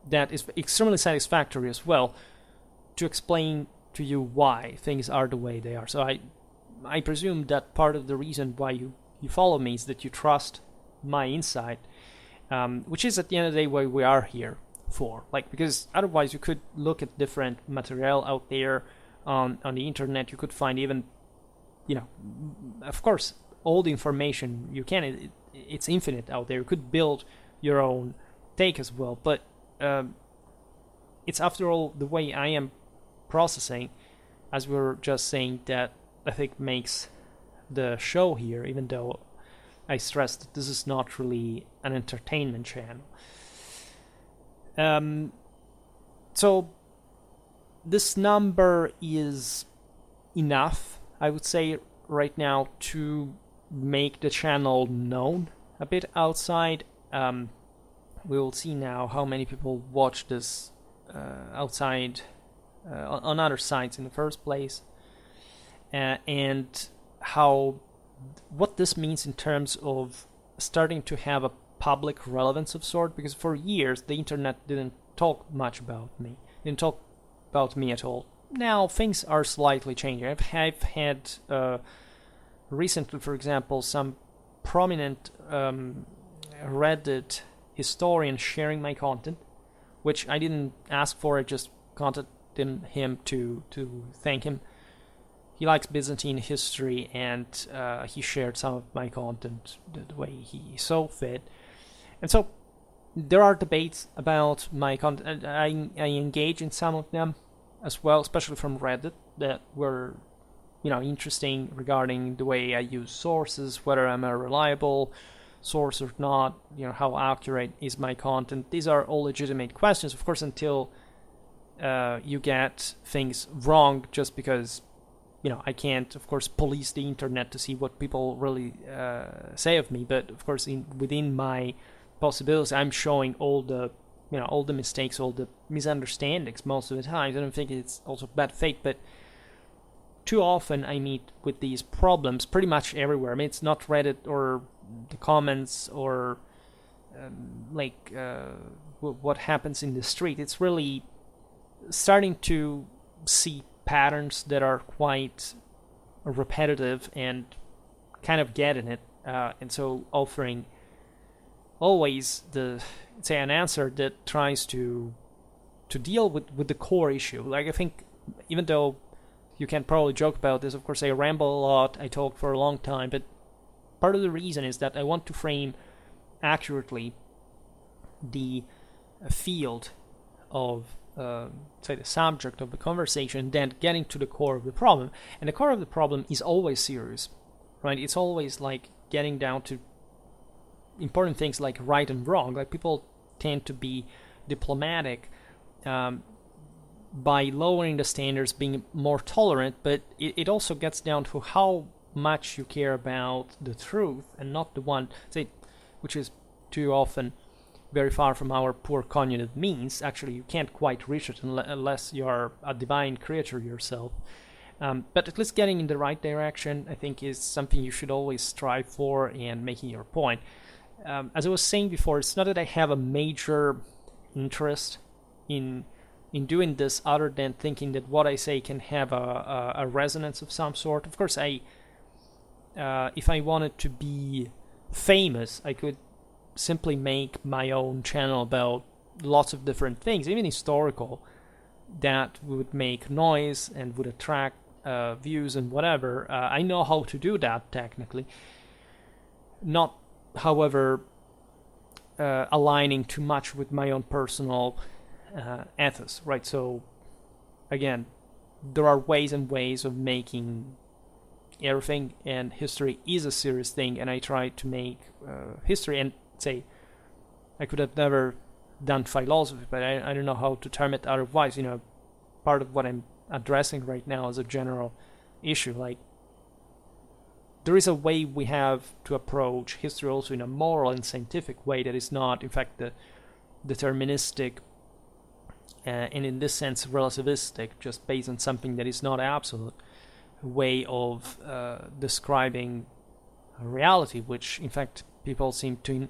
that is extremely satisfactory as well to explain to you why things are the way they are. So I presume that part of the reason why you follow me is that you trust my insight, which is at the end of the day what we are here for. Like, because otherwise you could look at different material out there on the internet. You could find even, of course, all the information you can. It's infinite out there. You could build your own take as well, but it's, after all, the way I am processing, as we were just saying, that I think makes the show here, even though I stress that this is not really an entertainment channel. So this number is enough, I would say, right now to make the channel known a bit outside. We will see now how many people watch this outside on other sites in the first place, and what this means in terms of starting to have a public relevance of sort, because for years the internet didn't talk much about me, didn't talk about me at all. Now things are slightly changing. I've had recently, for example, some prominent Reddit historian sharing my content, which I didn't ask for. I just contacted him to thank him. He likes Byzantine history, and he shared some of my content the way he saw fit. And so there are debates about my content. I engage in some of them as well, especially from Reddit, that were interesting, regarding the way I use sources, whether I'm a reliable source or not, how accurate is my content. These are all legitimate questions, of course, until you get things wrong, just because I can't, of course, police the internet to see what people really say of me. But of course, within my possibilities, I'm showing all the mistakes, all the misunderstandings most of the time. I don't think it's also bad faith, but too often I meet with these problems pretty much everywhere. I mean, it's not Reddit or the comments or what happens in the street. It's really starting to see patterns that are quite repetitive and kind of getting it, and so offering always an answer that tries to deal with the core issue. Like, I think, even though you can probably joke about this, of course, I ramble a lot, I talk for a long time, but part of the reason is that I want to frame accurately the field of, say, the subject of the conversation, then getting to the core of the problem. And the core of the problem is always serious, right? It's always like getting down to important things like right and wrong. Like people tend to be diplomatic by lowering the standards, being more tolerant, but it also gets down to how much you care about the truth and not the one, say, which is too often very far from our poor cognitive means. Actually, you can't quite reach it unless you're a divine creature yourself. But at least getting in the right direction, I think, is something you should always strive for, and making your point. As I was saying before, it's not that I have a major interest in doing this, other than thinking that what I say can have a resonance of some sort. Of course, if I wanted to be famous, I could simply make my own channel about lots of different things, even historical, that would make noise and would attract views and whatever. I know how to do that technically. Not, however, aligning too much with my own personal ethos, right? So, again, there are ways and ways of making everything, and history is a serious thing, and I try to make history, and say, I could have never done philosophy, but I don't know how to term it otherwise. Part of what I'm addressing right now is a general issue. Like, there is a way we have to approach history also in a moral and scientific way that is not, in fact, the deterministic and in this sense relativistic, just based on something that is not absolute way of describing reality, which in fact people seem to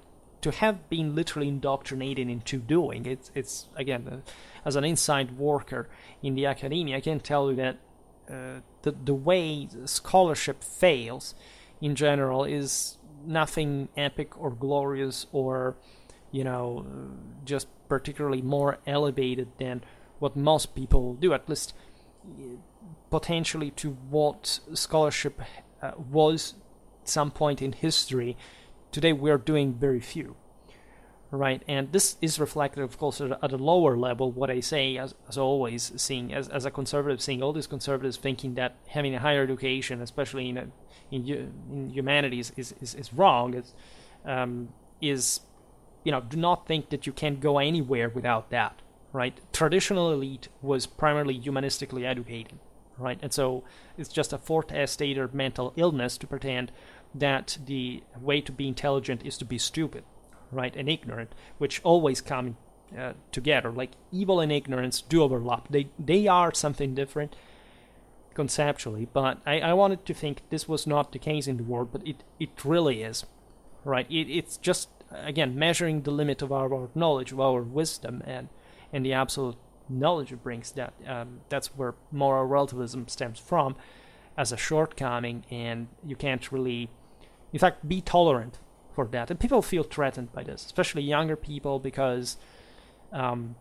have been literally indoctrinated into doing. It's again, as an inside worker in the academia, I can tell you that the way scholarship fails in general is nothing epic or glorious or just particularly more elevated than what most people do, at least potentially to what scholarship was at some point in history. Today we're doing very few, right? And this is reflected, of course, at a lower level. What I say, as always, seeing as a conservative, seeing all these conservatives thinking that having a higher education, especially in humanities, is wrong. Do not think that you can go anywhere without that, right? Traditional elite was primarily humanistically educated, right? And so it's just a fourth estate or mental illness to pretend that the way to be intelligent is to be stupid, right, and ignorant, which always come together. Like, evil and ignorance do overlap. They are something different conceptually, but I wanted to think this was not the case in the world, but it really is, right? It's just, again, measuring the limit of our knowledge, of our wisdom, and the absolute knowledge it brings. That's where moral relativism stems from as a shortcoming, and you can't really, in fact, be tolerant for that. And people feel threatened by this, especially younger people, because, to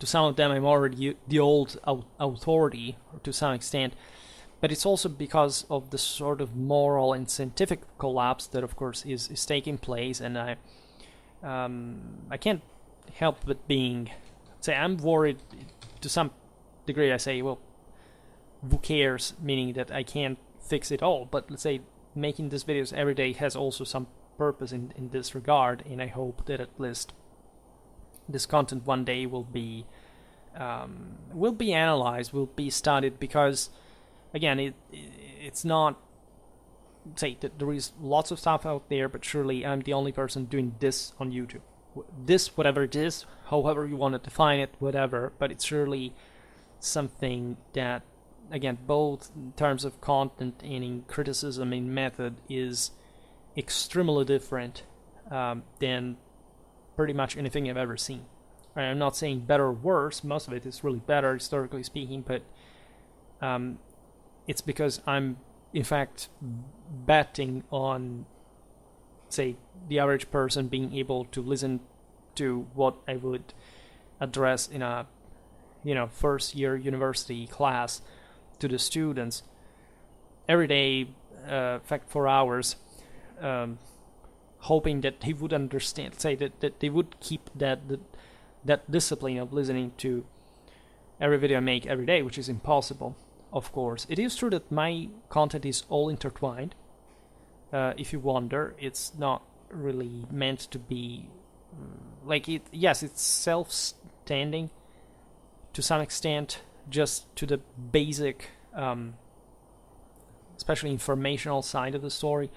some of them, I'm already the old authority, to some extent, but it's also because of the sort of moral and scientific collapse that, of course, is taking place, and I can't help but I'm worried to some degree. I say, well, who cares, meaning that I can't fix it all, but let's say making these videos every day has also some purpose in this regard, and I hope that at least this content one day will be analyzed, will be studied, because again, it's not, say, that there is lots of stuff out there, but surely I'm the only person doing this on YouTube. This, whatever it is, however you want to define it, whatever, but it's surely something that, again, both in terms of content and in criticism, in method, is extremely different than pretty much anything I've ever seen. I'm not saying better or worse, most of it is really better, historically speaking, but it's because I'm, in fact, betting on, say, the average person being able to listen to what I would address in a, first year university class to the students every day, in fact, for hours, hoping that they would understand, say, that they would keep that discipline of listening to every video I make every day, which is impossible, of course. It is true that my content is all intertwined. if you wonder, it's not really meant to be like it. Yes, it's self-standing to some extent, just to the basic, especially informational side of the story.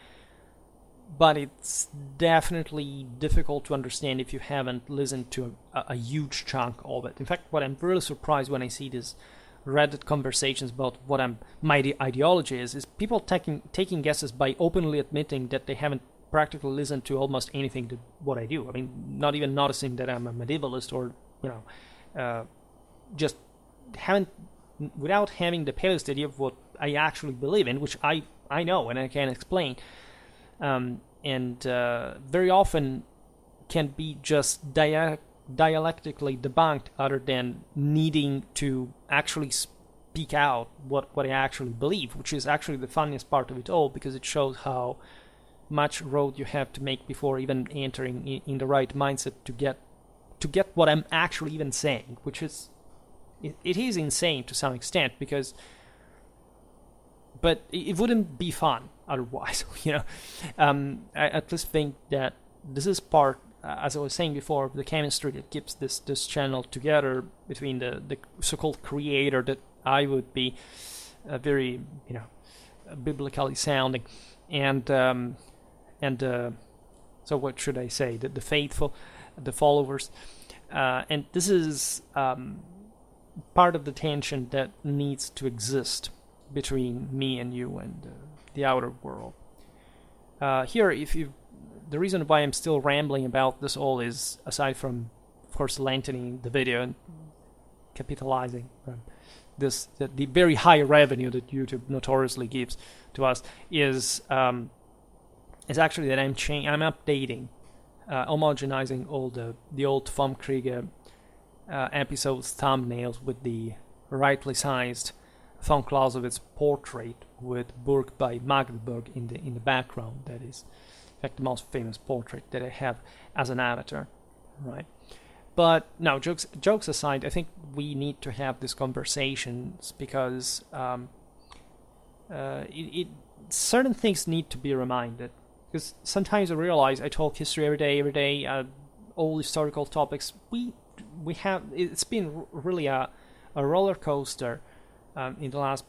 But it's definitely difficult to understand if you haven't listened to a huge chunk of it. In fact, what I'm really surprised when I see these Reddit conversations about what my ideology is people taking guesses by openly admitting that they haven't practically listened to almost anything to what I do. I mean, not even noticing that I'm a medievalist or, just haven't, without having the palest idea of what I actually believe in, which I know and I can explain. And very often can be just dialectically debunked, other than needing to actually speak out what I actually believe, which is actually the funniest part of it all, because it shows how much road you have to make before even entering in the right mindset to get what I'm actually even saying, which is it is insane to some extent, but it wouldn't be fun otherwise. I at least think that this is part, as I was saying before, of the chemistry that keeps this channel together between the so-called creator that I would be, very biblically sounding, and so what should I say, the faithful, the followers, and this is part of the tension that needs to exist between me and you and the outer world. Here, the reason why I'm still rambling about this all is, aside from, of course, lengthening the video and capitalizing the very high revenue that YouTube notoriously gives to us, is actually that I'm updating, homogenizing all the old Filmkriege episodes thumbnails with the rightly sized von Clausewitz portrait with Burg by Magdeburg in the background. That is, in fact, the most famous portrait that I have as an avatar, right? But no, jokes aside, I think we need to have these conversations because certain things need to be reminded. Because sometimes I realize I talk history every day, all historical topics. We have, it's been really a roller coaster in the last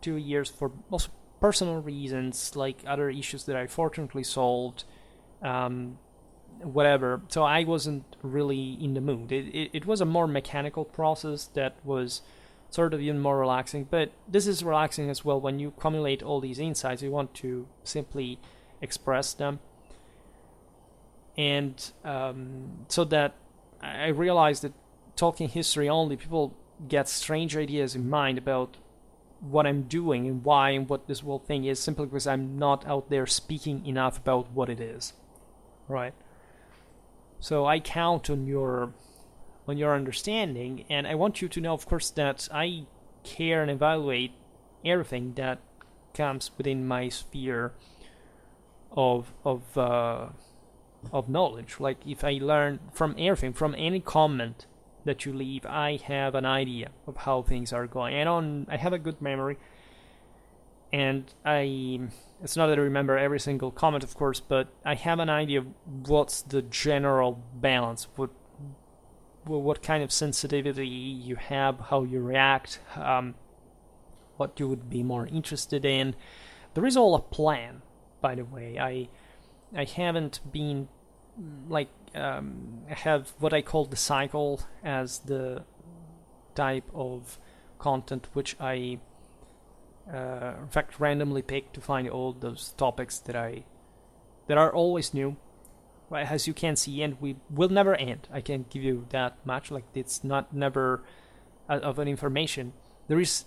2 years for most personal reasons, like other issues that I fortunately solved, whatever. So I wasn't really in the mood. It was a more mechanical process that was sort of even more relaxing, but this is relaxing as well. When you accumulate all these insights, you want to simply express them, and so that I realized that talking history only, people get strange ideas in mind about what I'm doing and why and what this whole thing is, simply because I'm not out there speaking enough about what it is, right? So I count on your understanding, and I want you to know, of course, that I care and evaluate everything that comes within my sphere of knowledge. Like, if I learn from everything, from any comment that you leave, I have an idea of how things are going. I have a good memory, and it's not that I remember every single comment, of course, but I have an idea of what's the general balance, what kind of sensitivity you have, how you react, what you would be more interested in. There is all a plan, by the way. I haven't been like I have what I call the cycle as the type of content which I in fact randomly pick to find all those topics that are always new, right, as you can see, and we will never end. I can give you that much. Like, it's not never of an information. There is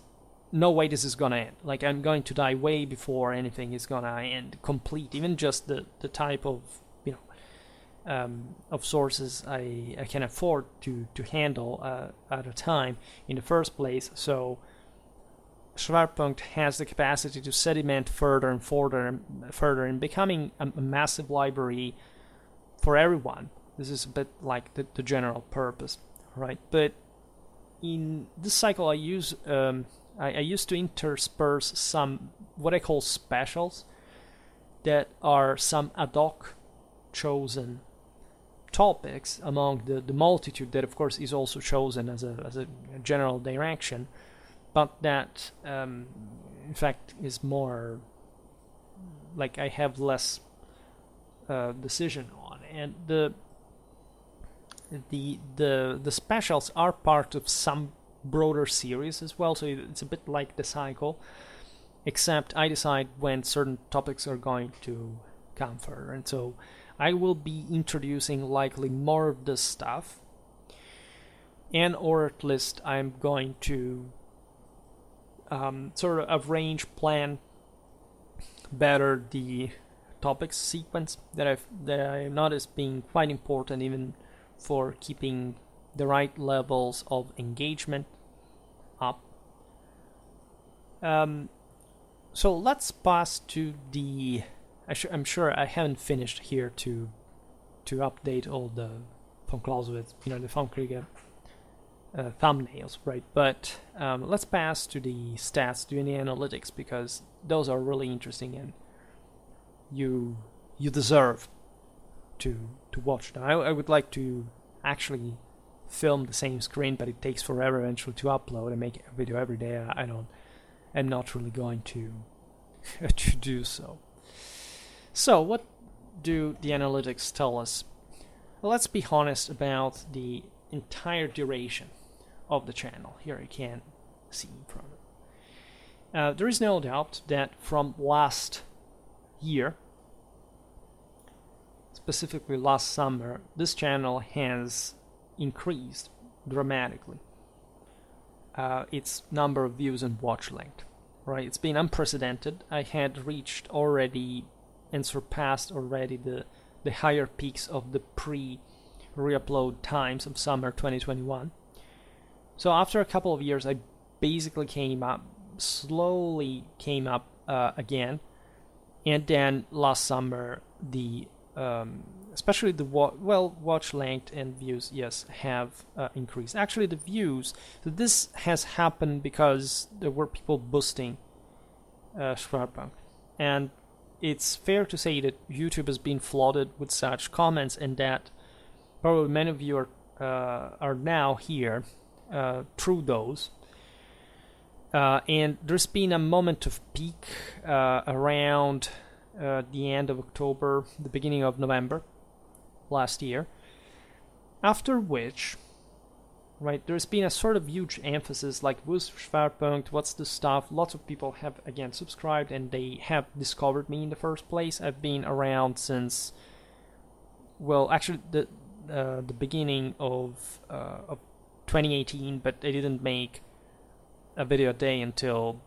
no way this is gonna end. Like, I'm going to die way before anything is gonna end complete. Even just the type of of sources I can afford to handle at a time in the first place. So Schwerpunkt has the capacity to sediment further and further in becoming a massive library for everyone. This is a bit like the general purpose, right? But in this cycle, I used to intersperse some what I call specials that are some ad hoc chosen topics among the multitude that of course is also chosen as a general direction, but that in fact is more like I have less decision on. And the specials are part of some broader series as well, so it's a bit like the cycle, except I decide when certain topics are going to come further, and so I will be introducing likely more of this stuff, and or at least I'm going to sort of plan better the topics sequence that I noticed being quite important even for keeping the right levels of engagement up. So let's pass to the. I'm sure I haven't finished here to update all the von Clausewitz, the Funkriege thumbnails, right? But let's pass to the stats, to the analytics, because those are really interesting and you deserve to watch them. I would like to actually film the same screen, but it takes forever eventually to upload and make a video every day. I'm not really going to to do so. So what do the analytics tell us? Well, let's be honest about the entire duration of the channel. Here you can see in front of it. There is no doubt that from last year, specifically last summer, this channel has increased dramatically its number of views and watch length. Right, it's been unprecedented. I had reached already and surpassed already the higher peaks of the pre-reupload times of summer 2021. So after a couple of years, I basically slowly came up again, and then last summer the especially the watch length and views, yes, have increased. Actually, the views, so this has happened because there were people boosting Schwerpunkt, and it's fair to say that YouTube has been flooded with such comments, and that probably many of you are now here through those. And there's been a moment of peak around the end of October, the beginning of November last year, after which, right, there's been a sort of huge emphasis like who's Schwerpunkt, what's the stuff. Lots of people have again subscribed and they have discovered me in the first place. I've been around since, well, actually the beginning of 2018, but I didn't make a video a day until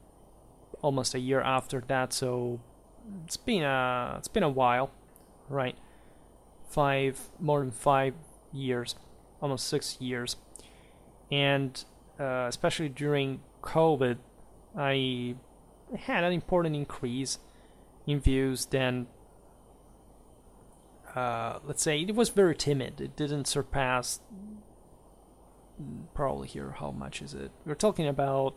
almost a year after that, so it's been a while, right? More than 5 years, almost 6 years, and especially during COVID, I had an important increase in views. Then, let's say it was very timid. It didn't surpass. Probably here, how much is it? We're talking about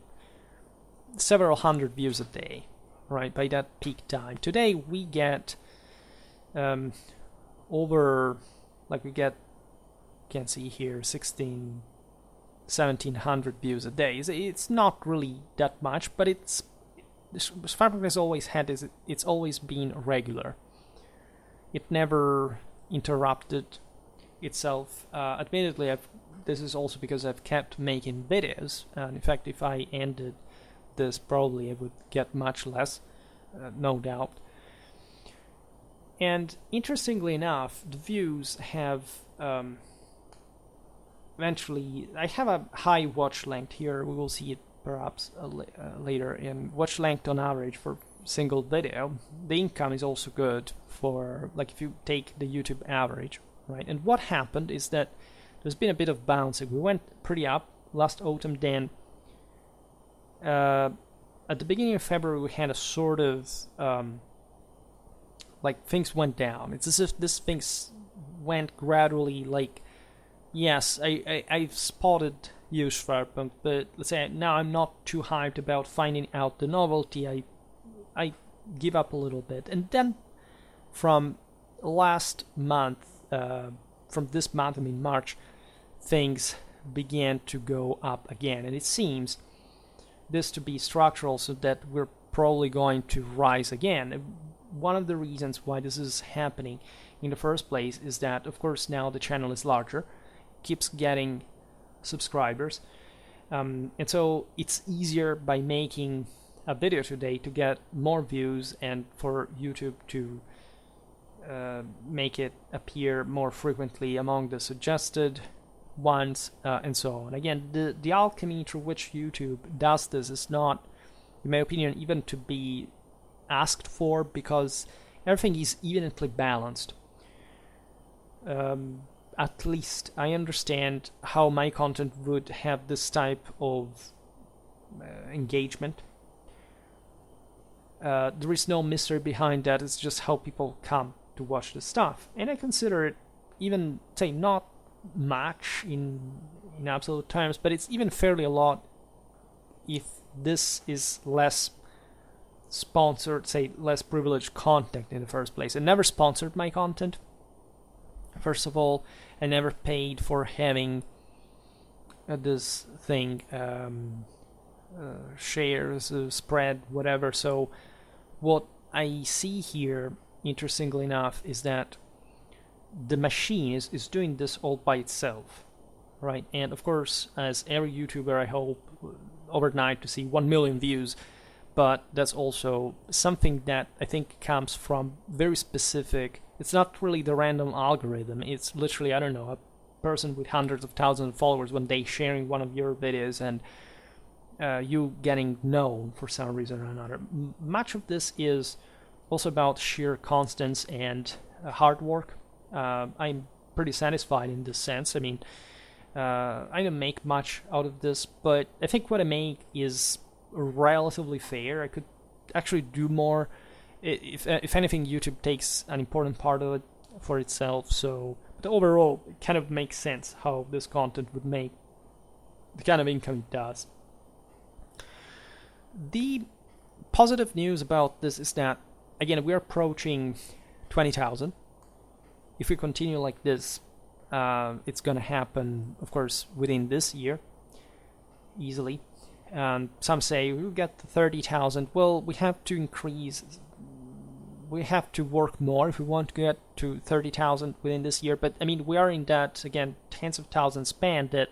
several hundred views a day, right? By that peak time. Today we get over, like we get, can't see here, 1700 views a day. It's not really that much, but Schwerpunkt has always had is it's always been regular. It never interrupted itself. Admittedly, this is also because I've kept making videos, and in fact, if I ended this, probably I would get much less, no doubt. And interestingly enough, the views have eventually. I have a high watch length here. We will see it perhaps later. In watch length on average for single video, the income is also good for, like, if you take the YouTube average, right? And what happened is that there's been a bit of bouncing. We went pretty up last autumn, then at the beginning of February we had a sort of like things went down. It's as if this things went gradually, like, yes, I've spotted you, Schwerpunkt, but let's say now I'm not too hyped about finding out the novelty. I give up a little bit, and then from last month, from this month, I mean March, things began to go up again, and it seems this to be structural, so that we're probably going to rise again. One of the reasons why this is happening in the first place is that, of course, now the channel is larger, keeps getting subscribers, and so it's easier by making a video today to get more views and for YouTube to make it appear more frequently among the suggested ones, and so on. Again, the alchemy through which YouTube does this is not, in my opinion, even to be asked for, because everything is evenly balanced. At least I understand how my content would have this type of engagement. There is no mystery behind that, it's just how people come to watch the stuff. And I consider it even, say, not much in absolute terms, but it's even fairly a lot if this is less sponsored, say, less privileged content in the first place. I never sponsored my content. First of all, I never paid for having this thing, shares, spread, whatever. So what I see here, interestingly enough, is that the machine is doing this all by itself, right? And of course, as every YouTuber, I hope overnight to see 1 million views, but that's also something that I think comes from very specific. It's not really the random algorithm, it's literally, I don't know, a person with hundreds of thousands of followers one day sharing one of your videos and you getting known for some reason or another. Much of this is also about sheer constance and hard work. I'm pretty satisfied in this sense. I mean, I don't make much out of this, but I think what I make is relatively fair. I could actually do more. If anything, YouTube takes an important part of it for itself. So, but overall, it kind of makes sense how this content would make the kind of income it does. The positive news about this is that, again, we're approaching 20,000. If we continue like this, it's going to happen, of course, within this year, easily. Some say we'll get to 30,000. Well, we have to increase. We have to work more if we want to get to 30,000 within this year. But I mean, we are in that, again, tens of thousands span that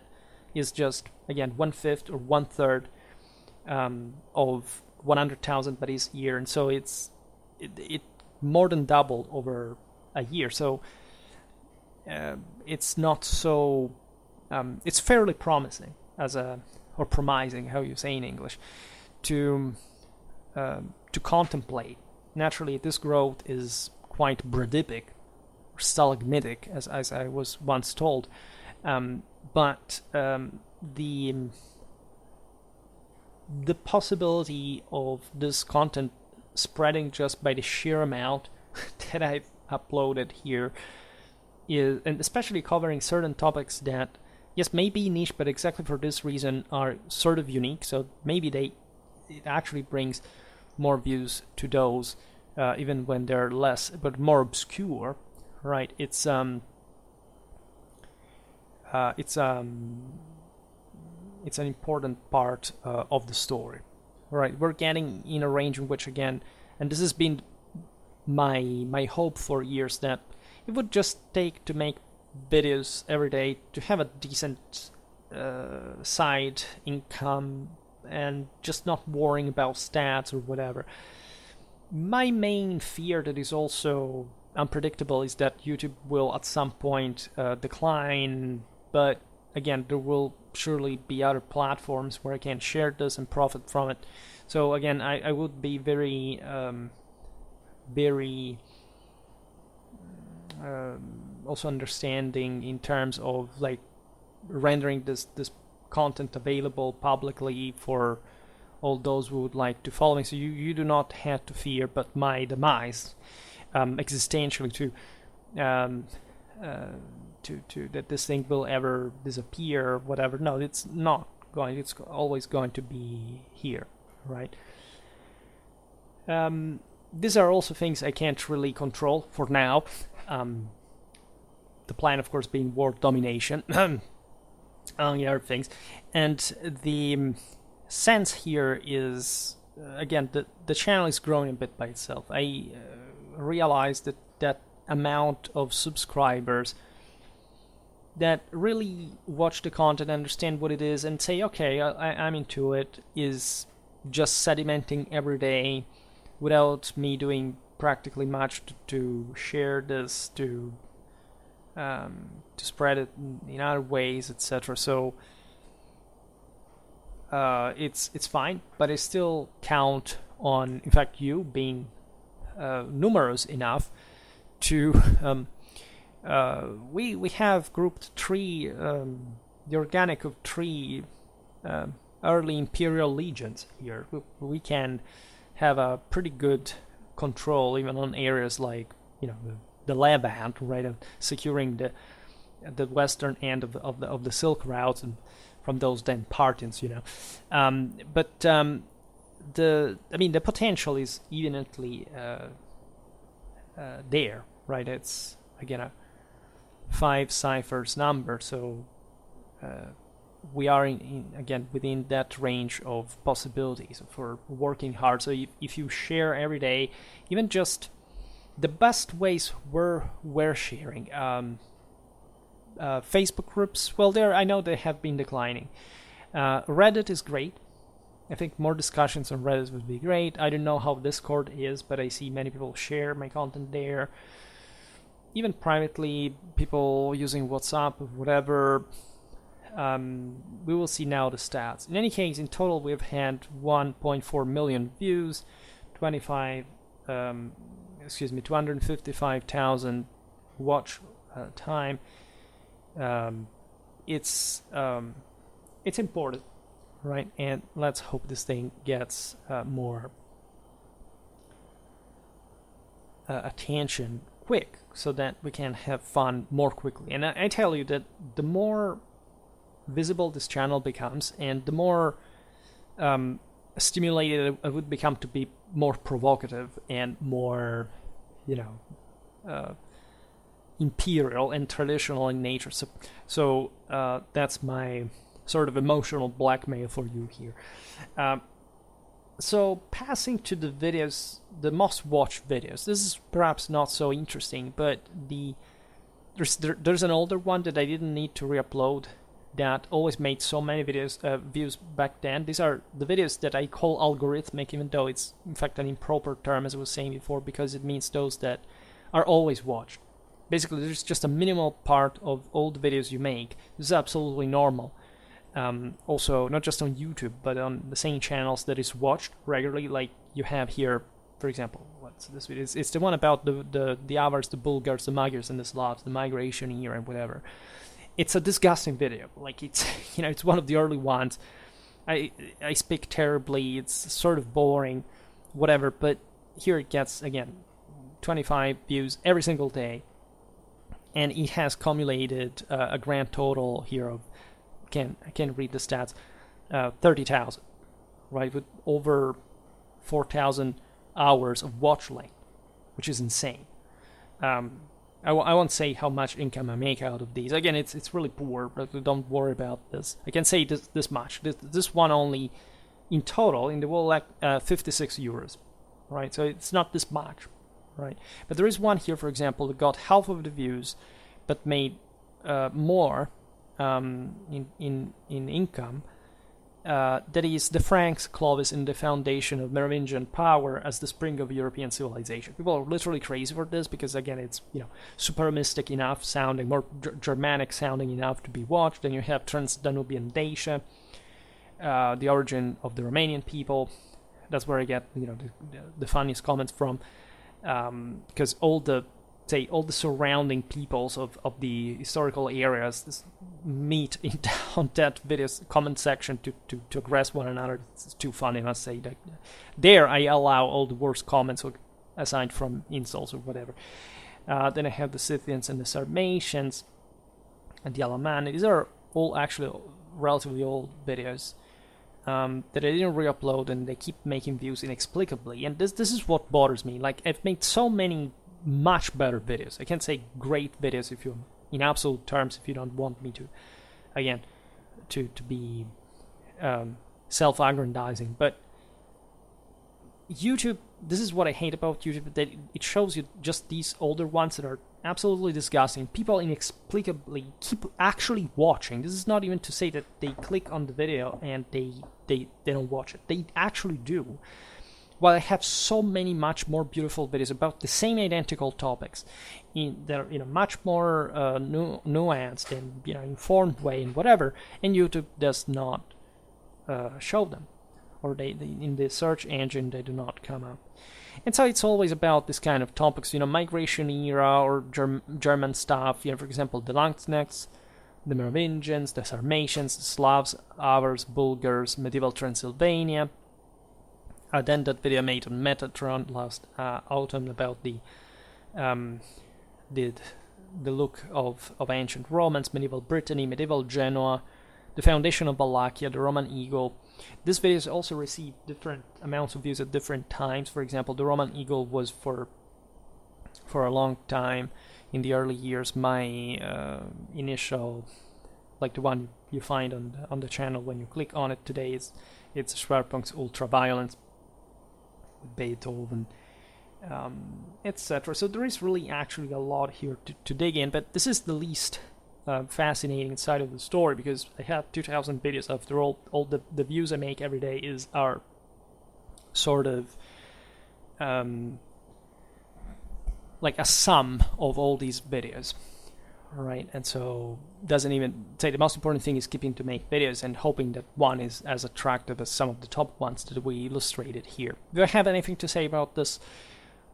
is just, again, 1/5 or 1/3 of 100,000 by this year, and so it more than doubled over a year. So it's not so. It's fairly promising or promising, how you say in English, to contemplate. Naturally, this growth is quite bradypic, or stalagmitic, as I was once told. But the possibility of this content spreading just by the sheer amount that I've uploaded here is, and especially covering certain topics that, yes, may be niche, but exactly for this reason are sort of unique. So maybe it actually brings more views to those, even when they're less, but more obscure, right? It's an important part of the story, right? We're getting in a range in which, again, and this has been my hope for years, that it would just take to make videos every day to have a decent side income and just not worrying about stats or whatever. My main fear that is also unpredictable is that YouTube will at some point decline, but again, there will surely be other platforms where I can share this and profit from it. So again, I would be very also understanding in terms of like rendering this content available publicly for all those who would like to follow me. So you do not have to fear but my demise, existentially too, to that this thing will ever disappear or whatever. No, it's not going. It's always going to be here, right? these are also things I can't really control for now. The plan, of course, being world domination, among other things. And the sense here is, again, the channel is growing a bit by itself. I realized that amount of subscribers that really watch the content, understand what it is, and say, okay, I'm into it, is just sedimenting every day without me doing practically much to share this, to spread it in other ways, etc. So it's fine, but I still count on, in fact, you being numerous enough to we have grouped three, the organic of three early imperial legions here. We can have a pretty good control even on areas like, you know, the Levant, right, of securing the western end of the Silk Route, and from those then Parthians, you know. But the potential is evidently there, right? It's again a 5 ciphers number, so we are again within that range of possibilities for working hard. So if you share every day, even just the best ways we're sharing, Facebook groups, well, I know they have been declining. Reddit is great. I think more discussions on Reddit would be great. I don't know how Discord is, but I see many people share my content there. Even privately, people using WhatsApp or whatever. We will see now the stats. In any case, in total, we've had 1.4 million views, 255,000 watch time. It's important, right? And let's hope this thing gets more attention quick, so that we can have fun more quickly. And I tell you that the more visible this channel becomes, and the more stimulated it would become to be more provocative and more, you know, imperial and traditional in nature. So that's my sort of emotional blackmail for you here. So passing to the videos, the most watched videos. This is perhaps not so interesting, but there's an older one that I didn't need to re-upload that always made so many views back then. These are the videos that I call algorithmic, even though it's in fact an improper term, as I was saying before, because it means those that are always watched. Basically, there's just a minimal part of all the videos you make. This is absolutely normal. Also, not just on YouTube, but on the same channels that is watched regularly, like you have here, for example. What's this video? It's the one about the Avars, the Bulgars, the Magyars, and the Slavs, the migration here and whatever. It's a disgusting video. Like, it's, you know, it's one of the early ones. I speak terribly. It's sort of boring, whatever. But here it gets, again, 25 views every single day, and it has accumulated a grand total here of, I can't read the stats, 30,000, right, with over 4,000 hours of watch length, which is insane. I won't say how much income I make out of these. Again, it's really poor, but don't worry about this. I can say this much. This one only, in total, in the world, like 56 euros, right? So it's not this much, right? But there is one here, for example, that got half of the views, but made more in income. That is the Franks, Clovis, in the foundation of Merovingian power as the spring of European civilization. People are literally crazy for this because, again, it's, you know, super mystic enough sounding, more Germanic sounding enough to be watched. Then you have Trans-Danubian Dacia, the origin of the Romanian people. That's where I get, you know, the funniest comments from, because all the surrounding peoples of the historical areas meet on that video's comment section to aggress one another. It's too funny, I must say. That there I allow all the worst comments, aside from insults or whatever. Then I have the Scythians and the Sarmatians and the Alemanni. These are all actually relatively old videos. that they didn't re-upload and they keep making views inexplicably. And this is what bothers me. Like, I've made so many much better videos. I can't say great videos if you, in absolute terms, if you don't want me to, again, to be self-aggrandizing. But YouTube, this is what I hate about YouTube, that it shows you just these older ones that are absolutely disgusting. People inexplicably keep actually watching. This is not even to say that they click on the video and they don't watch it. They actually do. While I have so many much more beautiful videos about the same identical topics, they're much more nuanced and informed way and whatever, and YouTube does not show them, or they in the search engine they do not come up. And so it's always about this kind of topics, migration era or German stuff. For example, the Landsknechts, the Merovingians, the Sarmatians, the Slavs, Avars, Bulgars, medieval Transylvania. Then that video made on Metatron last autumn about the look of ancient Romans, medieval Brittany, medieval Genoa, the foundation of Wallachia, the Roman Eagle. This video has also received different amounts of views at different times. For example, the Roman Eagle was for a long time in the early years my initial, like the one you find on the channel when you click on it today. It's Schwerpunkt's Ultraviolence, Beethoven, etc. So there is really actually a lot here to dig in, but this is the least fascinating side of the story, because I have 2,000 videos. After all the views I make every day are sort of like a sum of all these videos, right? And so doesn't even say the most important thing is keeping to make videos and hoping that one is as attractive as some of the top ones that we illustrated here. Do I have anything to say about this?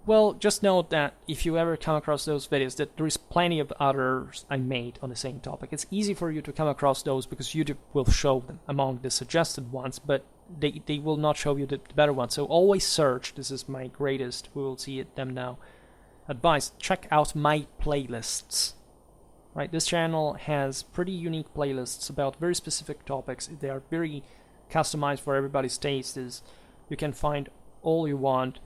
Well, just note that if you ever come across those videos, that there is plenty of others I made on the same topic. It's easy for you to come across those because YouTube will show them among the suggested ones, but they will not show you the better ones. So always search. This is my greatest, we will see them now, advice. Check out my playlists. Right, this channel has pretty unique playlists about very specific topics. They are very customized for everybody's tastes. You can find all you want.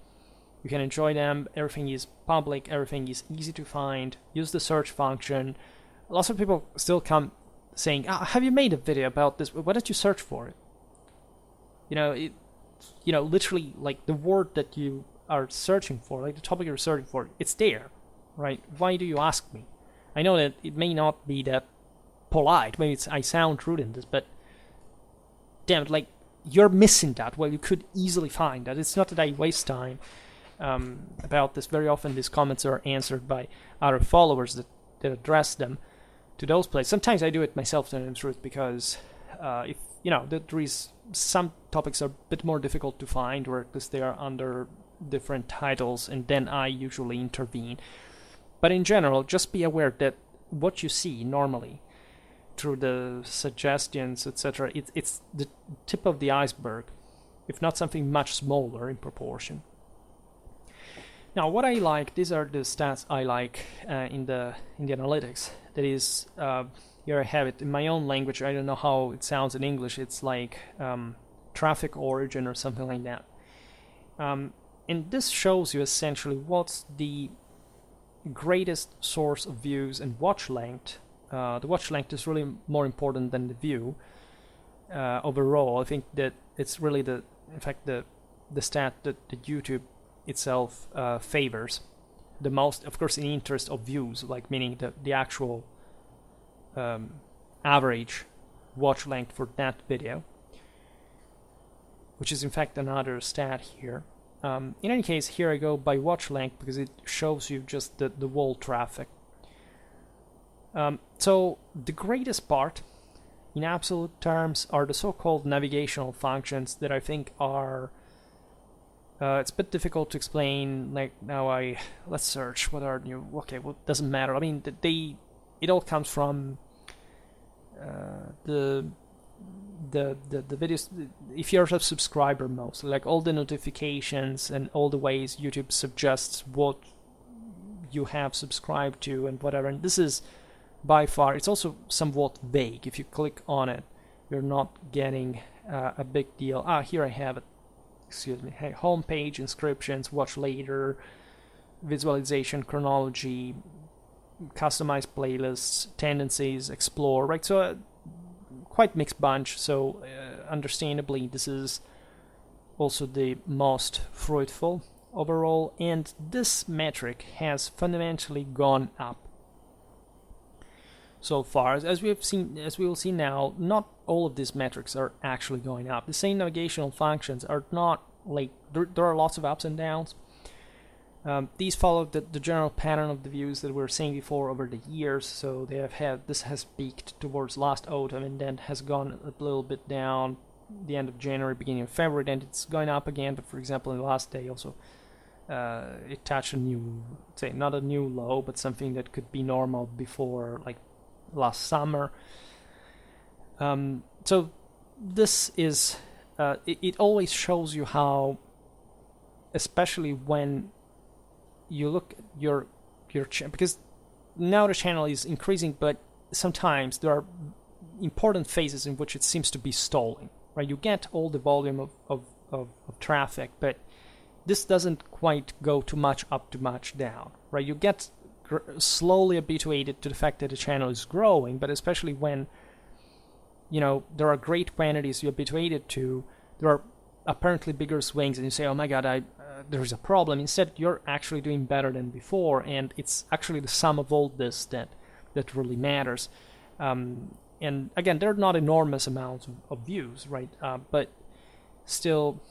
You can enjoy them. Everything is public. Everything is easy to find. Use the search function. Lots of people still come saying, have you made a video about this? Why don't you search for it? Literally, like the word that you are searching for, like the topic you're searching for, it's there, right? Why do you ask me? I know that it may not be that polite. Maybe I sound rude in this, but damn it, like, you're missing that. Well, you could easily find that. It's not that I waste time about this. Very often these comments are answered by other followers that address them to those places. Sometimes I do it myself, to tell the truth, because if there is some topics are a bit more difficult to find, or at least they are under different titles, and then I usually intervene. But in general, just be aware that what you see normally through the suggestions, etc., it's the tip of the iceberg, if not something much smaller in proportion. Now, what I like, these are the stats I like in the analytics. That is, here I have it in my own language. I don't know how it sounds in English. It's like traffic origin or something like that. And this shows you essentially what's the greatest source of views and watch length. The watch length is really more important than the view overall. I think that it's really the stat that YouTube itself favors the most, of course, in the interest of views, like meaning the actual average watch length for that video, which is in fact another stat here. In any case, here I go by watch length because it shows you just the wall traffic. So the greatest part, in absolute terms, are the so-called navigational functions that I think are... it's a bit difficult to explain. Like now, let's search. What are new? Okay, well, it doesn't matter. I mean, it all comes from the videos. If you're a subscriber, mostly, like all the notifications and all the ways YouTube suggests what you have subscribed to and whatever. And this is by far, it's also somewhat vague. If you click on it, you're not getting a big deal. Here I have it. Excuse me. Hey, homepage, inscriptions, watch later, visualization, chronology, customize playlists, tendencies, explore, right? So quite mixed bunch. So understandably, this is also the most fruitful overall, and this metric has fundamentally gone up so far. As we will see now, not all of these metrics are actually going up. The same navigational functions are not like there are lots of ups and downs. These follow the general pattern of the views that we were saying before over the years. So they have had this has peaked towards last autumn and then has gone a little bit down the end of January, beginning of February, then it's going up again. But for example, in the last day also it touched a new, say not a new low, but something that could be normal before, like last summer. So this is it always shows you how, especially when you look at your channel, because now the channel is increasing, but sometimes there are important phases in which it seems to be stalling, right? You get all the volume of traffic, but this doesn't quite go too much up, too much down, right? You get slowly habituated to the fact that the channel is growing, but especially when there are great quantities you're habituated to, there are apparently bigger swings, and you say, oh my god, there's a problem. Instead, you're actually doing better than before, and it's actually the sum of all this that really matters. And again, they're not enormous amounts of views, right? But still,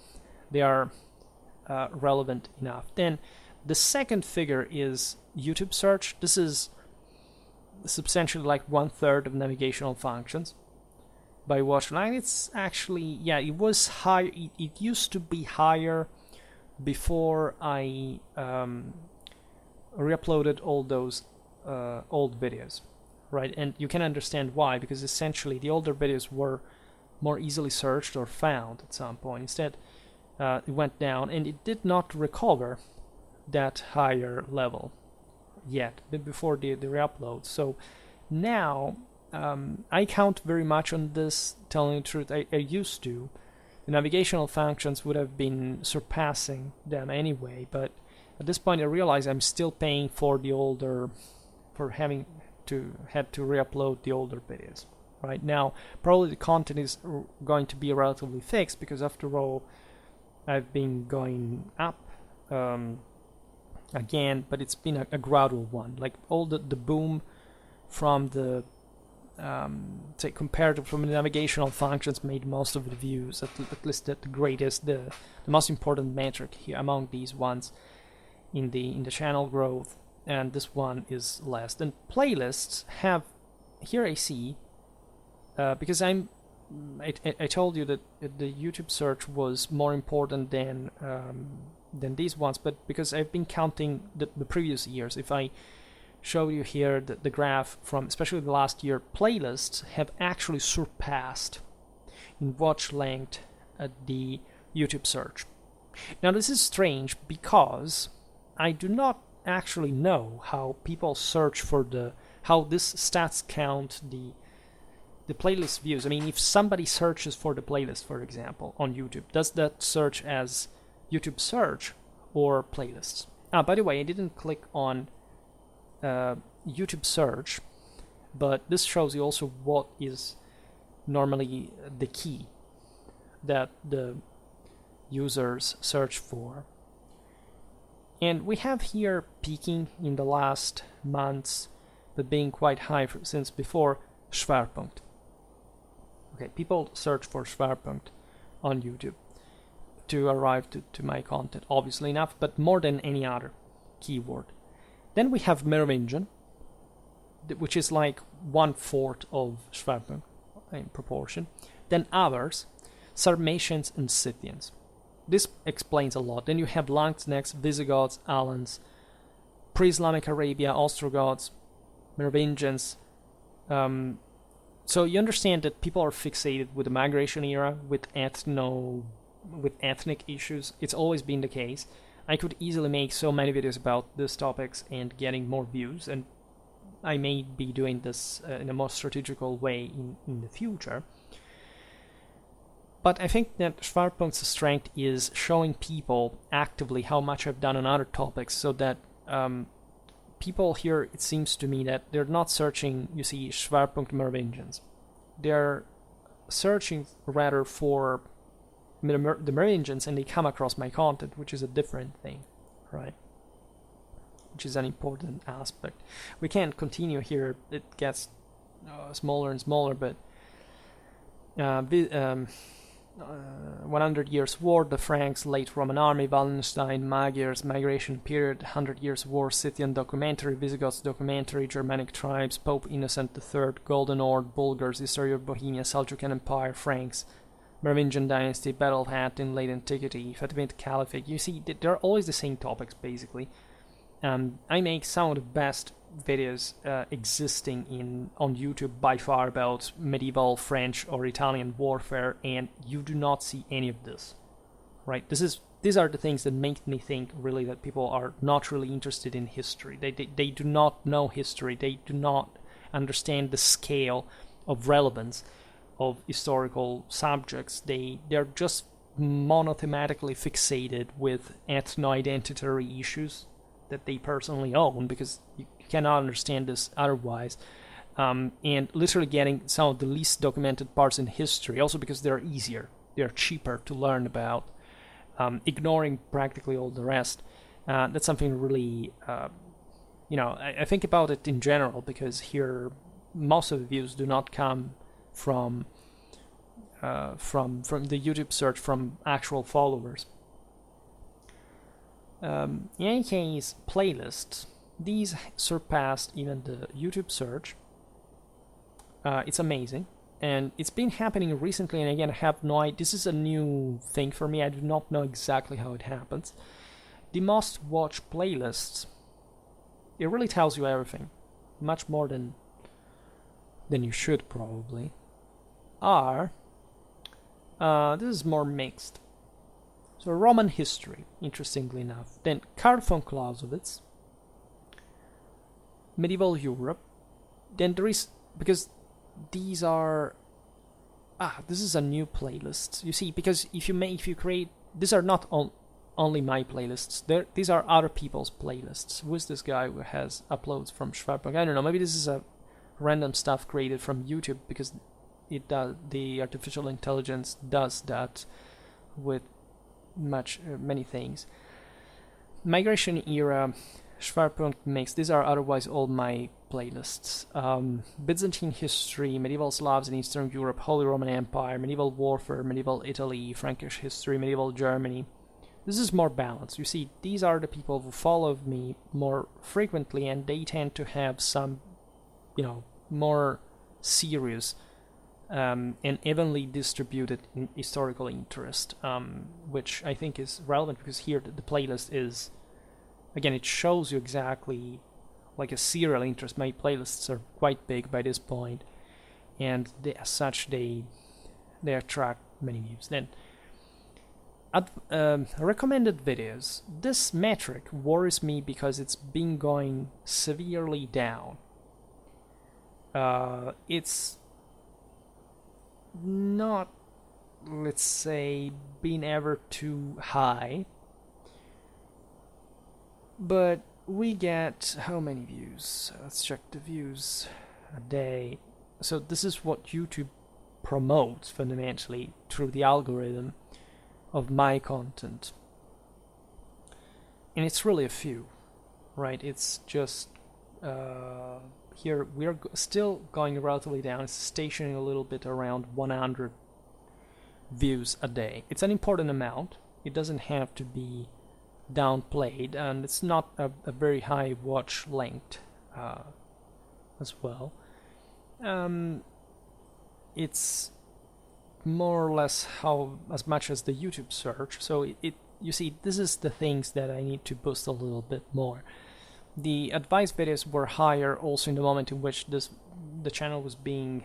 they are relevant enough. Then the second figure is YouTube search. This is substantially like 1/3 of navigational functions by watch line. It's actually, it was high. It used to be higher before I re-uploaded all those old videos, right? And you can understand why, because essentially the older videos were more easily searched or found at some point. Instead, it went down, and it did not recover that higher level yet before the re-upload. So now I count very much on this, telling the truth. I used to. The navigational functions would have been surpassing them anyway, but at this point I realize I'm still paying for having to re-upload the older videos. Right now, probably the content is going to be relatively fixed, because after all, I've been going up again, but it's been a gradual one. Like all the boom from the say comparative from the navigational functions made most of the views, at least the greatest, the most important metric here among these ones in the channel growth, and this one is less. Then playlists have, here I see, because I told you that the YouTube search was more important than these ones, but because I've been counting the previous years, if I show you here the graph from especially the last year, playlists have actually surpassed in watch length the YouTube search. Now this is strange, because I do not actually know how people search for how this stats count the playlist views. I mean, if somebody searches for the playlist, for example, on YouTube, does that search as YouTube search or playlists? By the way, I didn't click on YouTube search, but this shows you also what is normally the key that the users search for. And we have here peaking in the last months, but being quite high since before, Schwerpunkt. Okay, people search for Schwerpunkt on YouTube to arrive to my content, obviously enough, but more than any other keyword. Then we have Merovingian, which is like 1/4 of Schwerpunkt in proportion. Then others, Sarmatians and Scythians. This explains a lot. Then you have Landsknechts, Visigoths, Alans, pre-Islamic Arabia, Ostrogoths, Merovingians. So you understand that people are fixated with the migration era, with ethnic issues. It's always been the case. I could easily make so many videos about these topics and getting more views, and I may be doing this in a more strategical way in the future. But I think that Schwerpunkt's strength is showing people actively how much I've done on other topics, so that people here, it seems to me that they're not searching, you see, Schwerpunkt Merovingians. They're searching rather for the Merovingians, and they come across my content, which is a different thing, right? Which is an important aspect. We can't continue here, it gets smaller and smaller, but 100 Years' War, the Franks, late Roman army, Wallenstein, Magyars, migration period, 100 Years' War, Scythian documentary, Visigoths documentary, Germanic tribes, Pope Innocent III, Golden Horde, Bulgars, history of Bohemia, Seljuk Empire, Franks, Merovingian dynasty, battle of Hattin, late antiquity, Fatimid Caliphate. You see, they're always the same topics, basically. I make some of the best videos existing on YouTube by far about medieval French or Italian warfare, and you do not see any of this, right? These are the things that make me think really that people are not really interested in history. They do not know history. They do not understand the scale of relevance of historical subjects. They're just monothematically fixated with ethno-identitary issues that they personally own, because you cannot understand this otherwise, and literally getting some of the least documented parts in history, also because they're easier, they're cheaper to learn about, ignoring practically all the rest. That's something really, I think about it in general, because here most of the views do not come from the YouTube search from actual followers. In any case, playlists, these surpassed even the YouTube search. It's amazing, and it's been happening recently, and again, I have no idea. This is a new thing for me. I do not know exactly how it happens. The most watched playlists, it really tells you everything, much more than you should probably, are, this is more mixed. So Roman history, interestingly enough. Then Karl von Clausewitz, medieval Europe. Then there is, because these are, this is a new playlist. You see, because if you create, these are not only my playlists. These are other people's playlists. Who is this guy who has uploads from Schwerpunkt? I don't know. Maybe this is a random stuff created from YouTube, because it does, the artificial intelligence does that with many things. Migration era, Schwerpunkt mix. These are otherwise all my playlists. Byzantine history, medieval Slavs in Eastern Europe, Holy Roman Empire, medieval warfare, medieval Italy, Frankish history, medieval Germany. This is more balanced. You see, these are the people who follow me more frequently, and they tend to have some, more serious and evenly distributed historical interest, which I think is relevant, because here the playlist is, again, it shows you exactly like a serial interest. My playlists are quite big by this point, and as such they attract many views. Then recommended videos. This metric worries me because it's been going severely down. It's not, let's say, been ever too high, but we get how many views? Let's check the views a day. So this is what YouTube promotes fundamentally through the algorithm of my content, and it's really a few, right? It's just here we're still going relatively down. It's stationing a little bit around 100 views a day. It's an important amount. It doesn't have to be downplayed, and it's not a very high watch length as well. It's more or less as much as the YouTube search. So you see, this is the things that I need to boost a little bit more. The advice videos were higher also in the moment in which the channel was being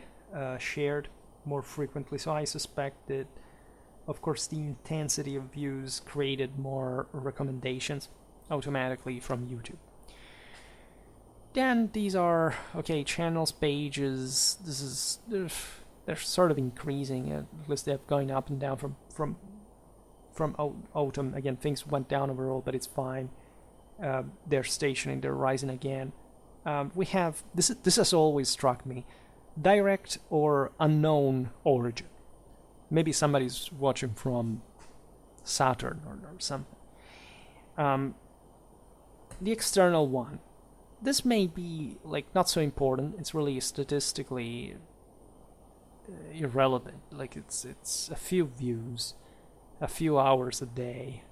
shared more frequently. So I suspect that, of course, the intensity of views created more recommendations automatically from YouTube. Then these are, okay, channels, pages. This is they're sort of increasing. At least they're going up and down from autumn. Again, things went down overall, but it's fine. They're stationing. They're rising again. We have this. This has always struck me: direct or unknown origin. Maybe somebody's watching from Saturn or something. The external one. This may be like not so important. It's really statistically irrelevant. Like it's a few views, a few hours a day.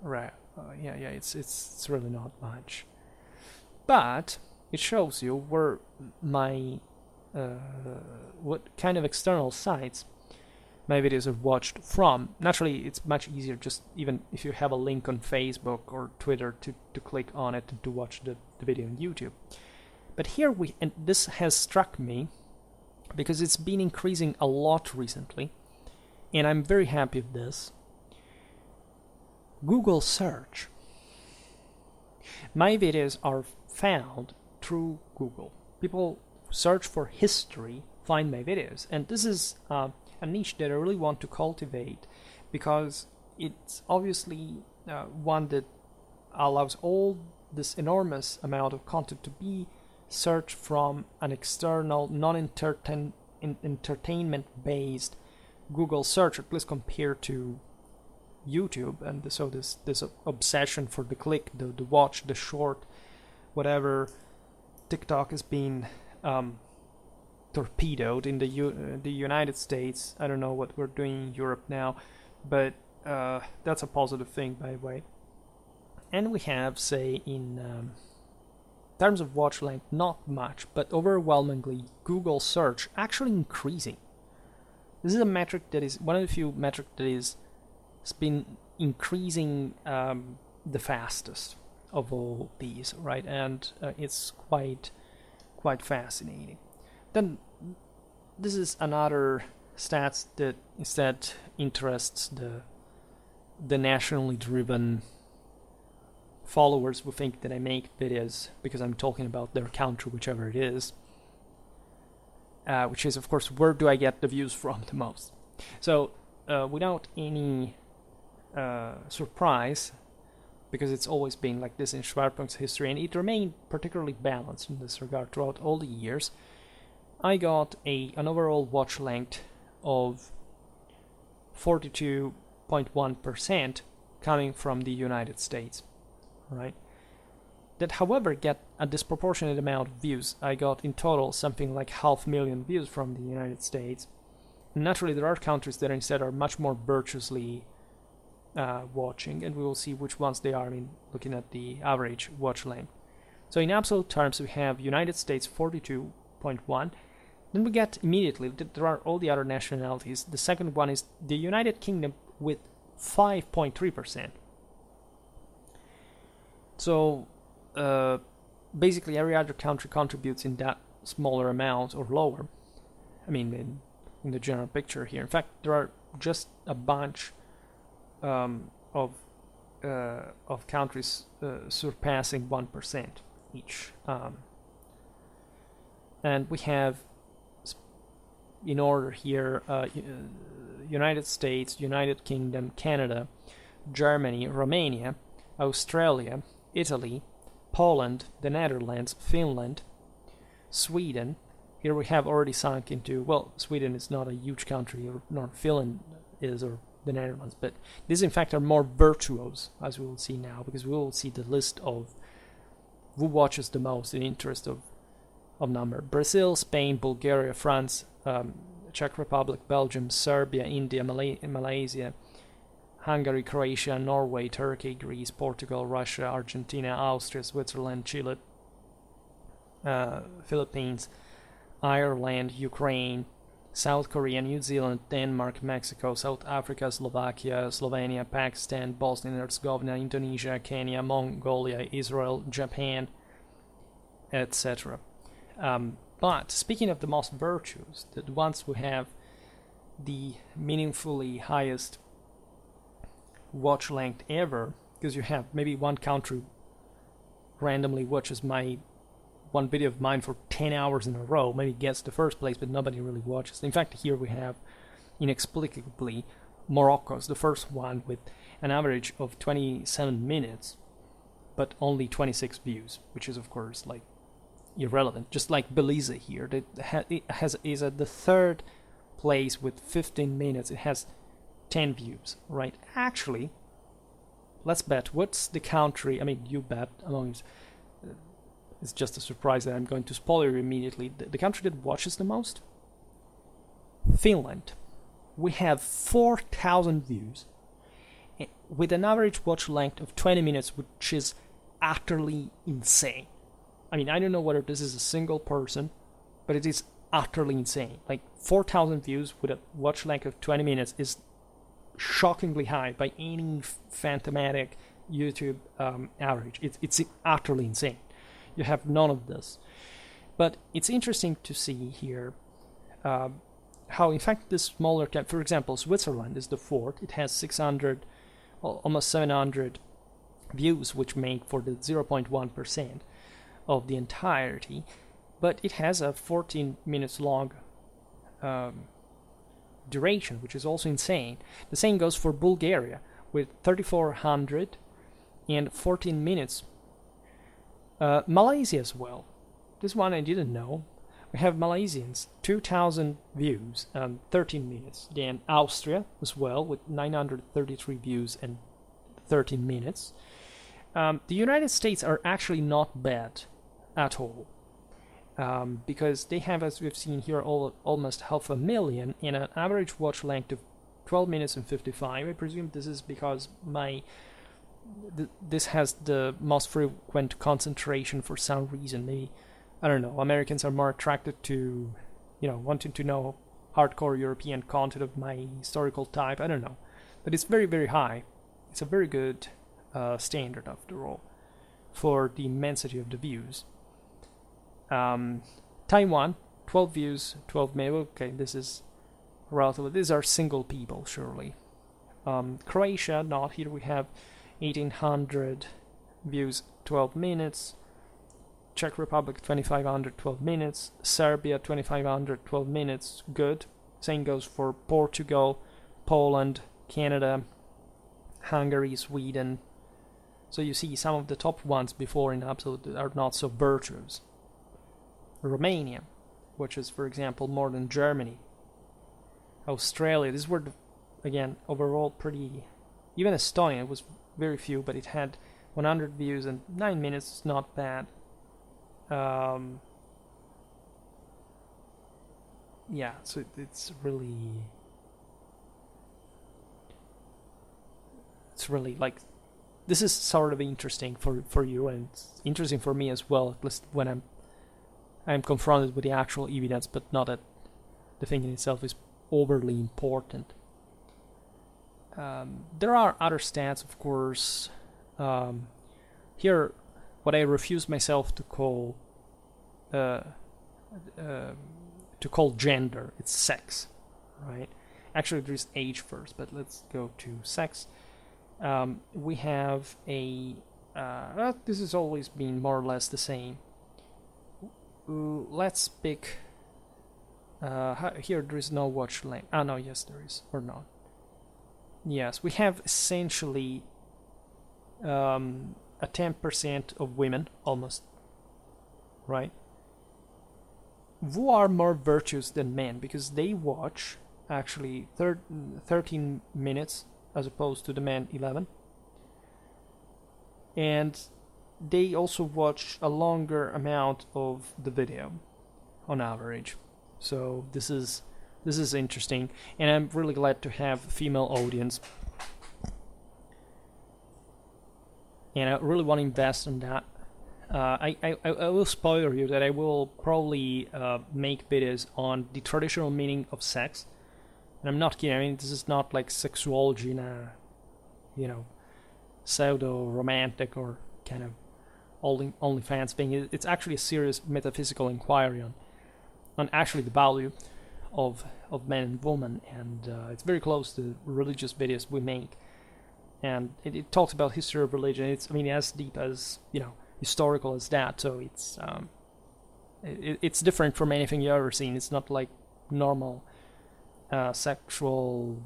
Right? It's really not much. But it shows you where my what kind of external sites my videos are watched from. Naturally, it's much easier just even if you have a link on Facebook or Twitter to click on it and to watch the video on YouTube. But here and this has struck me because it's been increasing a lot recently, and I'm very happy with this. Google search. My videos are found through Google. People search for history, find my videos, and this is a niche that I really want to cultivate because it's obviously one that allows all this enormous amount of content to be searched from an external, non-entertainment-based Google search, at least compared to YouTube. And so this obsession for the click, the watch, the short, whatever. TikTok has been torpedoed in the United States. I don't know what we're doing in Europe now, but that's a positive thing, by the way. And we have, say, in terms of watch length, not much, but overwhelmingly Google search actually increasing. This is a metric that is one of the few metrics that has been increasing the fastest of all these, right? And it's quite fascinating. Then this is another stats that instead interests the nationally driven followers who think that I make videos because I'm talking about their country, whichever it is, which is, of course, where do I get the views from the most? So without any surprise, because it's always been like this in Schwerpunkt's history, and it remained particularly balanced in this regard throughout all the years, I got an overall watch length of 42.1% coming from the United States, right? That, however, get a disproportionate amount of views. I got in total something like 500,000 views from the United States. And naturally, there are countries that instead are much more virtuously watching, and we will see which ones they are. I mean, looking at the average watch length. So in absolute terms, we have United States 42.1. Then we get immediately, there are all the other nationalities. The second one is the United Kingdom with 5.3%. So basically every other country contributes in that smaller amount or lower. I mean, in the general picture here. In fact, there are just a bunch of countries surpassing 1% each. And we have, in order here, United States, United Kingdom, Canada, Germany, Romania, Australia, Italy, Poland, the Netherlands, Finland, Sweden. Here we have already sunk into, well, Sweden is not a huge country, nor Finland is, or the Netherlands, but these in fact are more virtuous, as we will see now, because we will see the list of who watches the most in interest of number. Brazil, Spain, Bulgaria, France, Czech Republic, Belgium, Serbia, India, Malaysia, Hungary, Croatia, Norway, Turkey, Greece, Portugal, Russia, Argentina, Austria, Switzerland, Chile, Philippines, Ireland, Ukraine, South Korea, New Zealand, Denmark, Mexico, South Africa, Slovakia, Slovenia, Pakistan, Bosnia and Herzegovina, Indonesia, Kenya, Mongolia, Israel, Japan, etc. But speaking of the most virtuous, the ones who have the meaningfully highest watch length ever, because you have maybe one country randomly watches my one video of mine for 10 hours in a row maybe gets the first place, but nobody really watches. In fact, here we have, inexplicably, Morocco's the first one with an average of 27 minutes, but only 26 views, which is, of course, like, irrelevant. Just like Belize here, is at the third place with 15 minutes. It has 10 views, right? Actually, let's bet. What's the country? I mean, you bet. It's just a surprise that I'm going to spoil you immediately. The country that watches the most? Finland. We have 4,000 views with an average watch length of 20 minutes, which is utterly insane. I mean, I don't know whether this is a single person, but it is utterly insane. Like, 4,000 views with a watch length of 20 minutes is shockingly high by any phantomatic YouTube average. It's utterly insane. You have none of this. But it's interesting to see here how, in fact, this smaller camp, for example, Switzerland is the fourth. It has 600, almost 700 views, which make for the 0.1% of the entirety. But it has a 14 minutes long duration, which is also insane. The same goes for Bulgaria with 3,400 and 14 minutes. Malaysia as well. This one I didn't know. We have Malaysians, 2,000 views and 13 minutes. Then Austria as well with 933 views and 13 minutes. The United States are actually not bad at all. Because they have, as we've seen here, almost 500,000 and an average watch length of 12 minutes and 55. I presume this is because this has the most frequent concentration for some reason. Maybe, I don't know, Americans are more attracted to, wanting to know hardcore European content of my historical type. I don't know. But it's very, very high. It's a very good standard, after all, for the immensity of the views. Taiwan, 12 views, 12 minutes. Okay, this is relatively. These are single people, surely. Croatia, not here. We have 1,800 views, 12 minutes. Czech Republic, 2,500, 12 minutes. Serbia, 2,500, 12 minutes. Good. Same goes for Portugal, Poland, Canada, Hungary, Sweden. So you see some of the top ones before in absolute are not so virtuous. Romania, which is, for example, more than Germany. Australia, these were, again, overall pretty. Even Estonia was very few, but it had 100 views and 9 minutes. It's not bad. Yeah, so it's really like, this is sort of interesting for you, and it's interesting for me as well, at least when I'm confronted with the actual evidence, but not that the thing in itself is overly important. There are other stats, of course. Here, what I refuse myself to call gender, it's sex, right? Actually, there's age first, but let's go to sex. We have this has always been more or less the same. Let's pick. Here there is no watch length. No, yes there is, or not. Yes, we have essentially a 10% of women, almost, right? Who are more virtuous than men, because they watch actually 13 minutes as opposed to the men 11. And they also watch a longer amount of the video on average. So this is interesting, and I'm really glad to have a female audience, and I really want to invest in that. I will spoil you that I will probably make videos on the traditional meaning of sex, and I'm not kidding. I mean, this is not like sexuology in a pseudo romantic or kind of OnlyFans thing. It's actually a serious metaphysical inquiry on actually the value of men and women, and it's very close to religious videos we make, and it talks about history of religion. It's as deep as historical as that, so it's it's different from anything you've ever seen. It's not like normal sexual,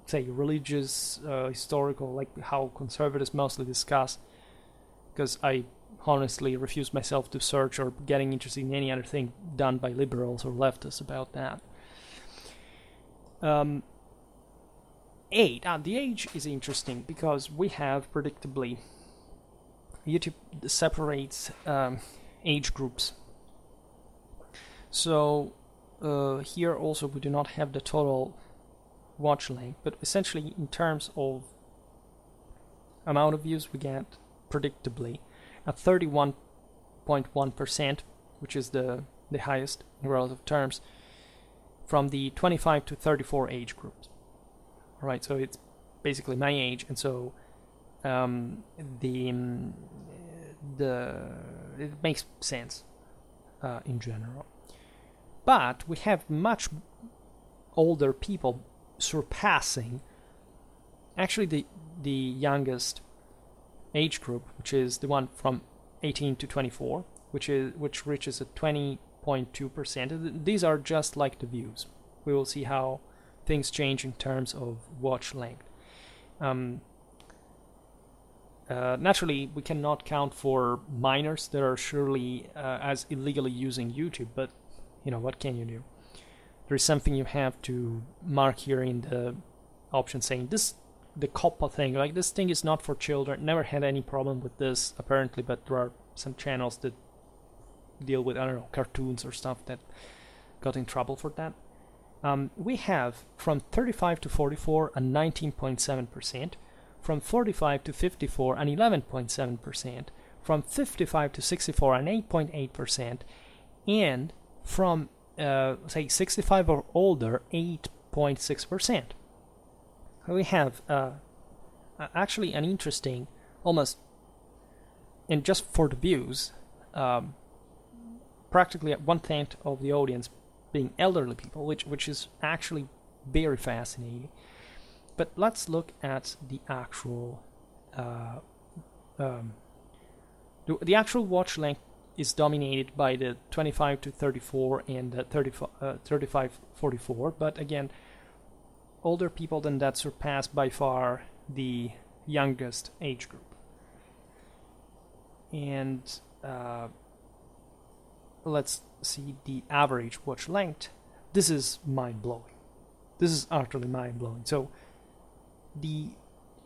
say, religious, historical, like how conservatives mostly discuss, because I honestly refuse myself to search or getting interested in any other thing done by liberals or leftists about that. 8. The age is interesting because we have, predictably, YouTube separates age groups. So here also we do not have the total watch length, but essentially in terms of amount of views we get, predictably, at 31.1%, which is the highest in relative terms, from the 25 to 34 age groups. All right, so it's basically my age, and so it makes sense in general. But we have much older people surpassing actually the youngest age group, which is the one from 18 to 24, which reaches at 20.2%. These are just like the views. We will see how things change in terms of watch length. Naturally, we cannot count for minors that are surely as illegally using YouTube, but what can you do? There is something you have to mark here in the option saying this, the COPPA thing, like this thing is not for children. Never had any problem with this apparently, but there are some channels that deal with, I don't know, cartoons or stuff that got in trouble for that. We have from 35 to 44 a 19.7%, from 45 to 54 an 11.7%, from 55 to 64 an 8.8%, and from say 65 or older 8.6%. We have actually an interesting, almost, and just for the views, practically 1/10 of the audience being elderly people, which is actually very fascinating. But let's look at the actual the actual watch length is dominated by the 25 to 34 and the 35-44, but again, older people than that surpass by far the youngest age group. And let's see the average watch length. This is mind-blowing. This is utterly mind-blowing. So the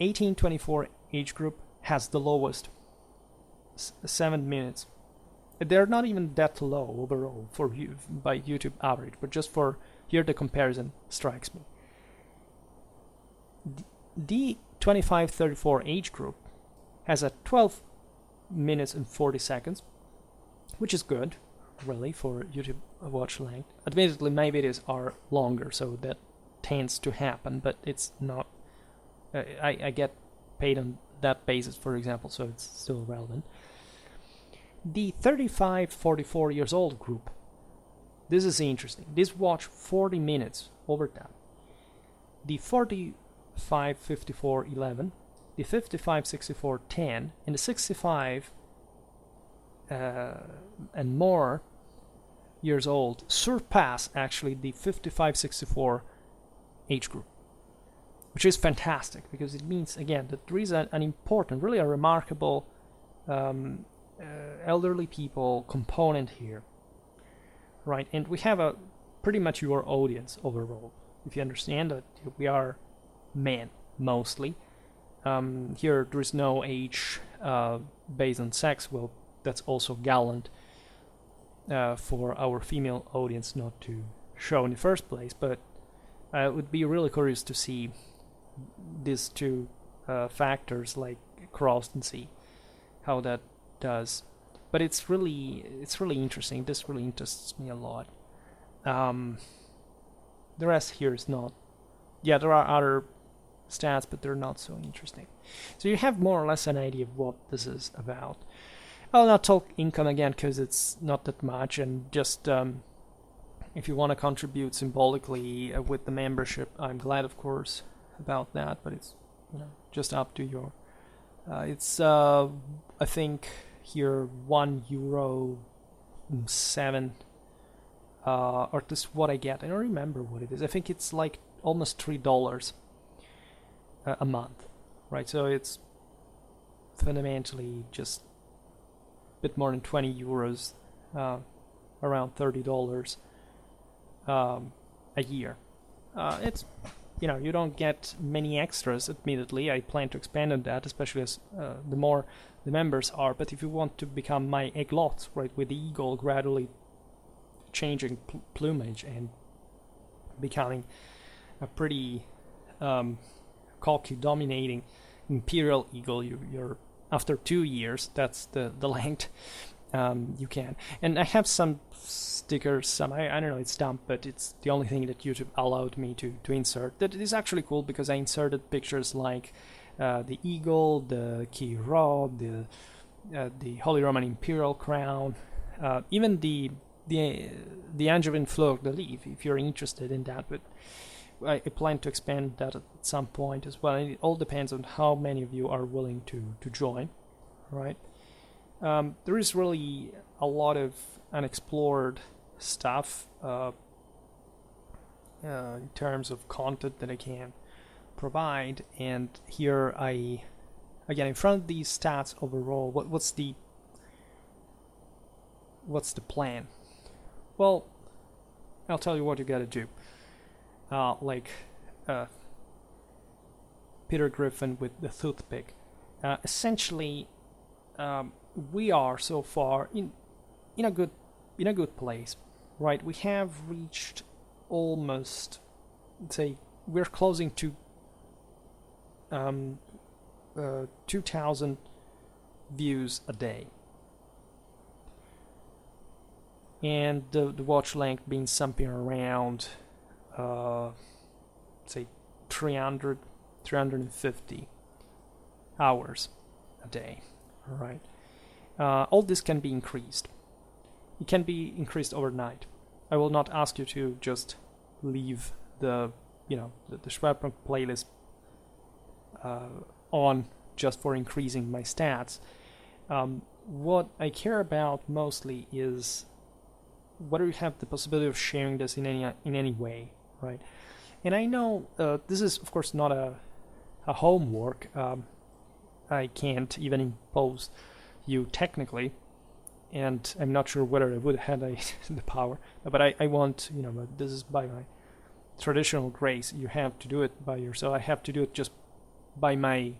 18-24 age group has the lowest, 7 minutes. They're not even that low overall for by YouTube average, but just for here the comparison strikes me. The 25-34 age group has a 12 minutes and 40 seconds, which is good, really, for YouTube watch length. Admittedly, my videos are longer, so that tends to happen, but it's not. I get paid on that basis, for example, so it's still relevant. The 35-44 years old group, this is interesting. This watch 40 minutes over that. The 45-54 11, the 55-64 10, and the 65 and more years old surpass actually the 55-64 age group, which is fantastic because it means, again, that there is an important, really a remarkable elderly people component here, right? And we have a pretty mature audience overall. If you understand that we are men mostly, here there is no age based on sex. Well, that's also gallant for our female audience not to show in the first place, but I would be really curious to see these two factors like crossed and see how that does. But it's really interesting. This really interests me a lot. The rest here is not. Yeah, there are other stats, but they're not so interesting. So you have more or less an idea of what this is about. I'll not talk income again because it's not that much, and just if you want to contribute symbolically with the membership, I'm glad, of course, about that. But it's just up to your. It's I think here €1 7, or this is what I get. I don't remember what it is. I think it's like almost $3 a month, right? So it's fundamentally just a bit more than 20 euros, around $30 a year. It's you don't get many extras. Admittedly, I plan to expand on that, especially as the more the members are. But if you want to become my egglot, right, with the eagle gradually changing plumage and becoming a pretty cocky, dominating imperial eagle, you're after 2 years. That's the length. You can. And I have some stickers, I don't know, it's dumb, but it's the only thing that YouTube allowed me to insert. That is actually cool because I inserted pictures like the eagle, the key rod, the Holy Roman Imperial crown, even the Angevin fleur de lis, if you're interested in that. But I plan to expand that at some point as well. And it all depends on how many of you are willing to join, right? There is really a lot of unexplored stuff in terms of content that I can provide, and here again, in front of these stats overall, what's the plan? Well, I'll tell you what you gotta do. Like Peter Griffin with the toothpick. Essentially, we are so far in a good place, right? We have reached almost, say, we're closing to 2,000 views a day, and the watch length being something around say 350 hours a day. All right. All this can be increased. It can be increased overnight. I will not ask you to just leave the Schwerpunkt playlist on just for increasing my stats. What I care about mostly is whether you have the possibility of sharing this in any way, right? And I know this is of course not a homework. I can't even impose you technically, and I'm not sure whether I would have the power, but I want, this is by my traditional grace. You have to do it by yourself. I have to do it just by my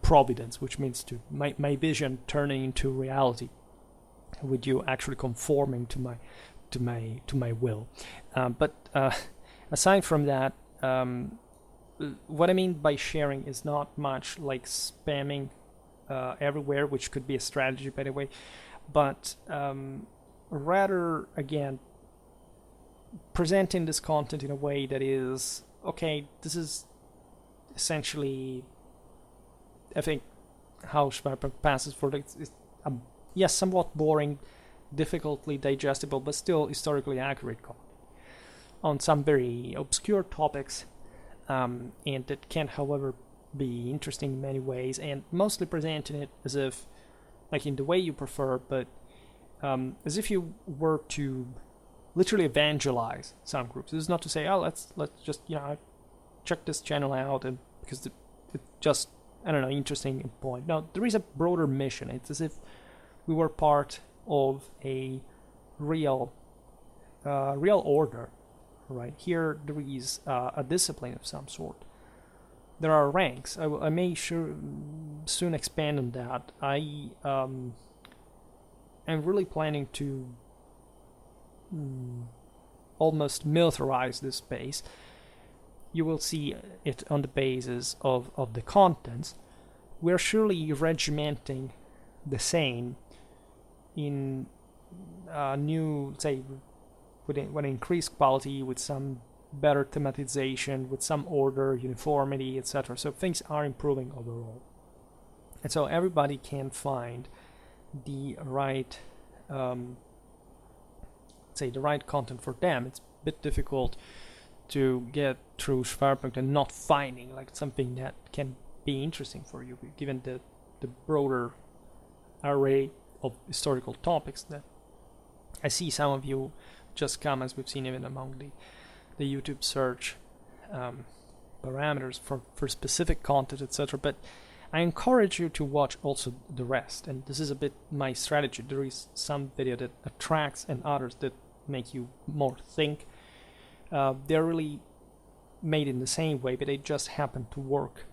providence, which means to my vision turning into reality, with you actually conforming to my will. But aside from that, what I mean by sharing is not much like spamming everywhere, which could be a strategy, by the way, but rather, again, presenting this content in a way that is, okay, this is essentially, I think, how Schwerpunkt passes for it's yes, somewhat boring, difficultly digestible, but still historically accurate content on some very obscure topics, and that can, however, be interesting in many ways, and mostly presenting it as if, like, in the way you prefer, but as if you were to literally evangelize some groups. This is not to say, oh, let's just check this channel out, and because it just, I don't know, interesting point. No, there is a broader mission. It's as if we were part of a real order, right? Here there is a discipline of some sort. There are ranks. I may soon expand on that. I am really planning to almost militarize this space. You will see it on the basis of the contents. We're surely regimenting the same in new, say, with increased quality, with some better thematization, with some order, uniformity, etc. So things are improving overall, and so everybody can find the right, say, the right content for them. It's a bit difficult to get through Schwerpunkt and not finding like something that can be interesting for you, given the broader array of historical topics that I see some of you just come, as we've seen even among the YouTube search parameters for specific content, etc. But I encourage you to watch also the rest, and this is a bit my strategy. There is some video that attracts and others that make you more think. They're really made in the same way, but they just happen to work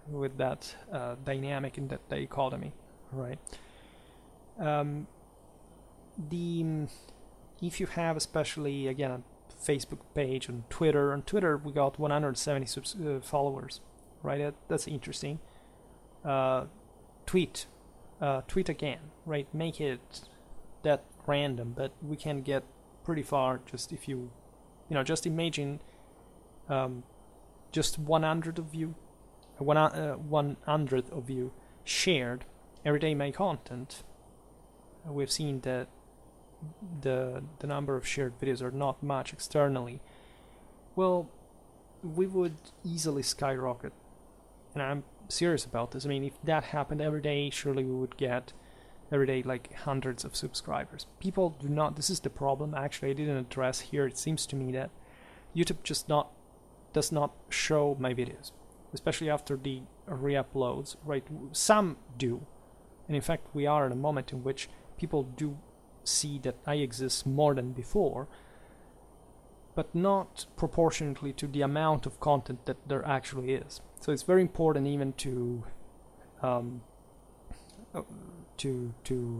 with that dynamic in that dichotomy, right? If you have, especially again, a Facebook page on Twitter we got 170 followers, right? That's interesting. Tweet again, right? Make it that random, but we can get pretty far just if you just imagine just 100 of you, 100th of you shared every day my content. We've seen that the number of shared videos are not much externally. Well, we would easily skyrocket, and I'm serious about this. I mean, if that happened every day, surely we would get every day like hundreds of subscribers. People do not, this is the problem actually I didn't address here. It seems to me that YouTube does not show my videos, especially after the re-uploads, right? Some do, and in fact we are in a moment in which people do see that I exist more than before, but not proportionately to the amount of content that there actually is. So it's very important even to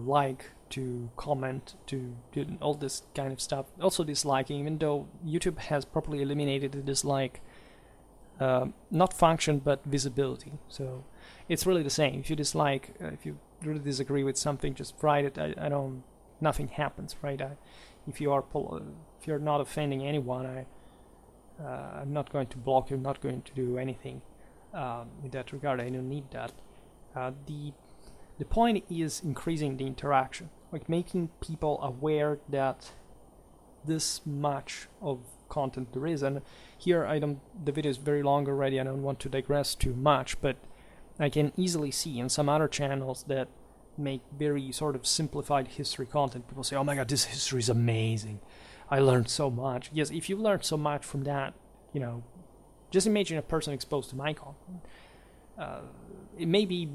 like, to comment, to do all this kind of stuff. Also disliking, even though YouTube has properly eliminated the dislike, not function but visibility. So it's really the same. If you dislike, if you really disagree with something, just write it. Nothing happens, right? If you're not offending anyone, I'm not going to block you. I'm not going to do anything in that regard. I don't need that. The point is increasing the interaction, like making people aware that this much of content there is. And here the video is very long already. I don't want to digress too much, but I can easily see in some other channels that make very sort of simplified history content. People say, oh my god, this history is amazing, I learned so much. Yes, if you learned so much from that, just imagine a person exposed to my content. It may be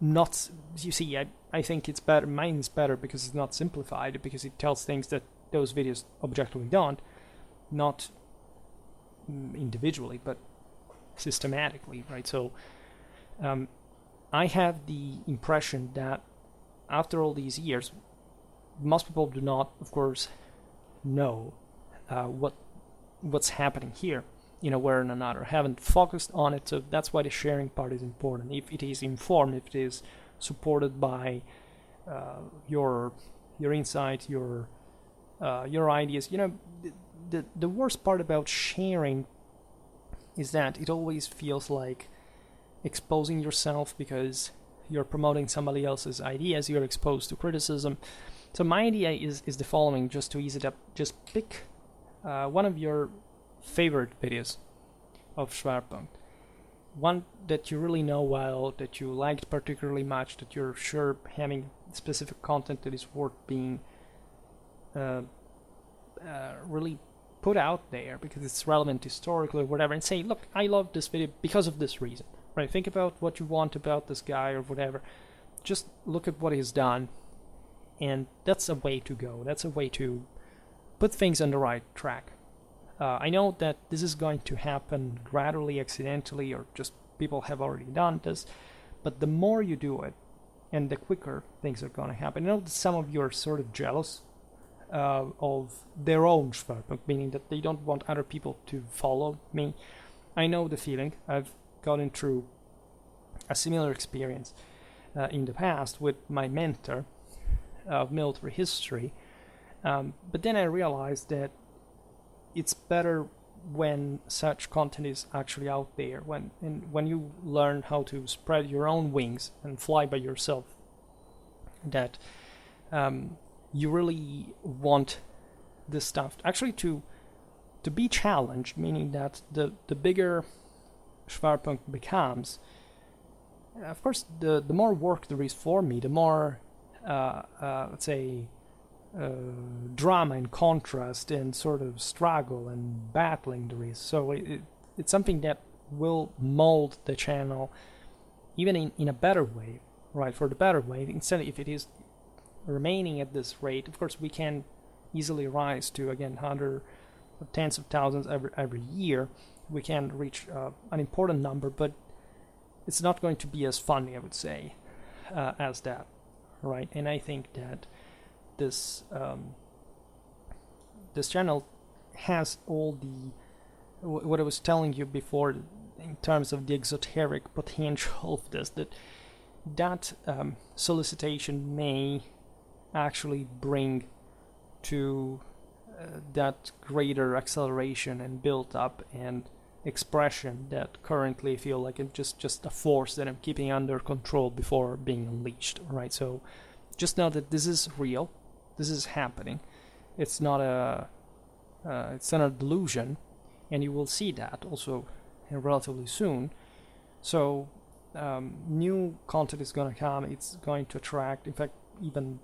not, you see, I think it's better, mine is better because it's not simplified, because it tells things that those videos objectively don't, not individually but systematically, right? So I have the impression that after all these years, most people do not, of course, know what's happening here in a way or another, haven't focused on it. So that's why the sharing part is important. If it is informed, if it is supported by your insight, your ideas, the worst part about sharing is that it always feels like exposing yourself because you're promoting somebody else's ideas, you're exposed to criticism. So my idea is the following, just to ease it up. Just pick one of your favorite videos of Schwerpunkt, one that you really know well, that you liked particularly much, that you're sure having specific content that is worth being really put out there because it's relevant historically or whatever, and say, look, I love this video because of this reason. Right, think about what you want about this guy or whatever. Just look at what he's done, and that's a way to go. That's a way to put things on the right track. I know that this is going to happen gradually, accidentally, or just people have already done this, but the more you do it, and the quicker things are going to happen. I know that some of you are sort of jealous of their own Schwerpunkt, meaning that they don't want other people to follow me. I know the feeling. I've gotten through a similar experience in the past with my mentor of military history, but then I realized that it's better when such content is actually out there, when you learn how to spread your own wings and fly by yourself, that you really want this stuff actually to be challenged, meaning that the bigger Schwerpunkt becomes, of course, the more work there is for me, the more let's say, drama and contrast and sort of struggle and battling there is. So it's something that will mold the channel even in a better way, right? For the better way. Instead, if it is remaining at this rate, of course, we can easily rise to, again, hundreds of tens of thousands every year. We can reach an important number, but it's not going to be as funny, I would say, as that, right? And I think that this channel has all the what I was telling you before in terms of the exoteric potential of this, that solicitation may actually bring to that greater acceleration and build up and expression that currently I feel like it's just a force that I'm keeping under control before being unleashed, right? So just know that this is real, this is happening. It's not a delusion, and you will see that also relatively soon. So new content is going to come. It's going to attract, in fact, even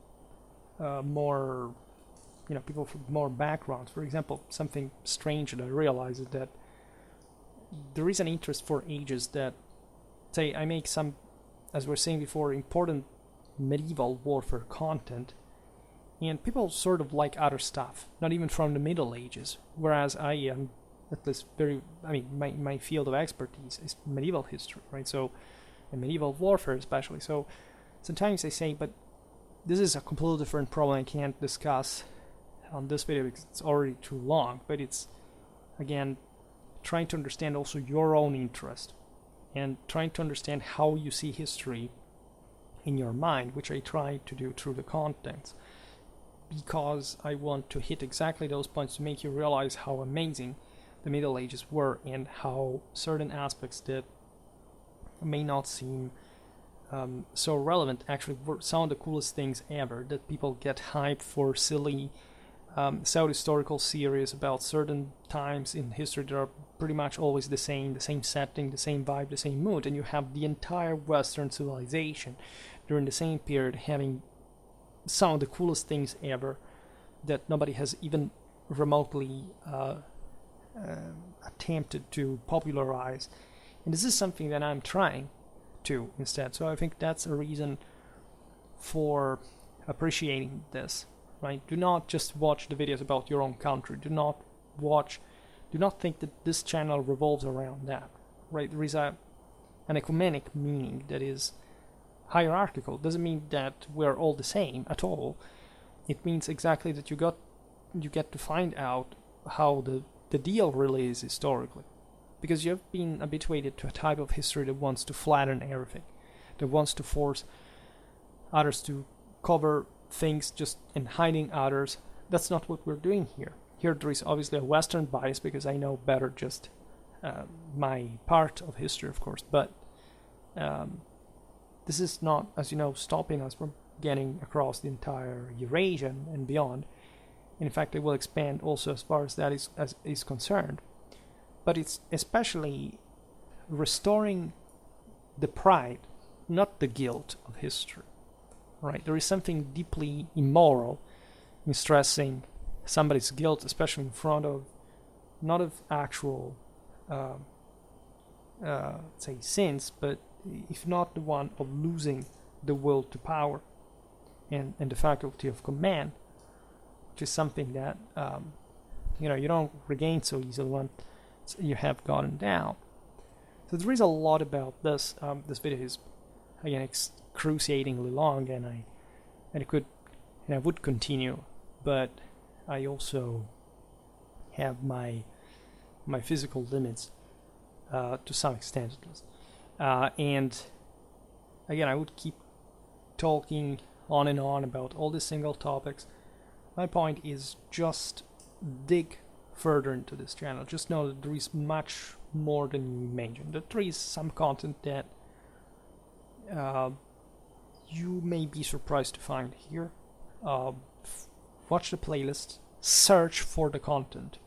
more, people from more backgrounds. For example, something strange that I realized is that there is an interest for ages that, say, I make some, as we were saying before, important medieval warfare content, and people sort of like other stuff, not even from the Middle Ages, whereas I am at least my field of expertise is medieval history, right? So, and medieval warfare especially. So sometimes I say, but this is a completely different problem I can't discuss on this video because it's already too long, but it's, again, trying to understand also your own interest and trying to understand how you see history in your mind, which I try to do through the contents, because I want to hit exactly those points to make you realize how amazing the Middle Ages were and how certain aspects that may not seem so relevant actually were some of the coolest things ever, that people get hyped for silly pseudo-historical series about certain times in history that are pretty much always the same setting, the same vibe, the same mood, and you have the entire Western civilization during the same period having some of the coolest things ever that nobody has even remotely attempted to popularize. And this is something that I'm trying to instead. So I think that's a reason for appreciating this, right? Do not just watch the videos about your own country. Do not think that this channel revolves around that, right? There is an ecumenic meaning that is hierarchical. Doesn't mean that we're all the same at all. It means exactly that you get to find out how the deal really is historically, because you've been habituated to a type of history that wants to flatten everything, that wants to force others to cover things just in hiding others. That's not what we're doing here. Here there is obviously a Western bias because I know better just my part of history, of course, but this is not, as you know, stopping us from getting across the entire Eurasia and beyond. In fact, it will expand also as far as that is concerned. But it's especially restoring the pride, not the guilt of history, right? There is something deeply immoral in stressing somebody's guilt, especially in front of, not of actual, say, sins, but if not the one of losing the will to power and the faculty of command, which is something that you don't regain so easily once you have gotten down. So there is a lot about this. This video is, again, excruciatingly long, and I would continue, but I also have my physical limits to some extent at least. And again, I would keep talking on and on about all these single topics. My point is just dig further into this channel. Just know that there is much more than you imagine. That there is some content that you may be surprised to find here. Watch the playlist, search for the content,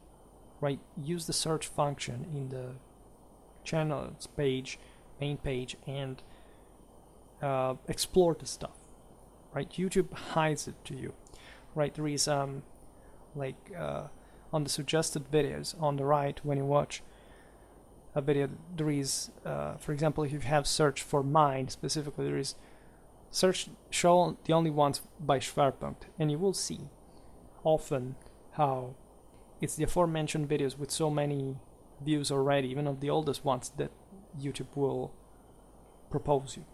right? Use the search function in the channel's page, main page, and explore the stuff. right? YouTube hides it to you, right? There is like on the suggested videos on the right, when you watch a video, there is for example, if you have search for mine specifically, there is search show the only ones by Schwerpunkt, and you will see often how it's the aforementioned videos with so many views already, even of the oldest ones, that YouTube will propose you.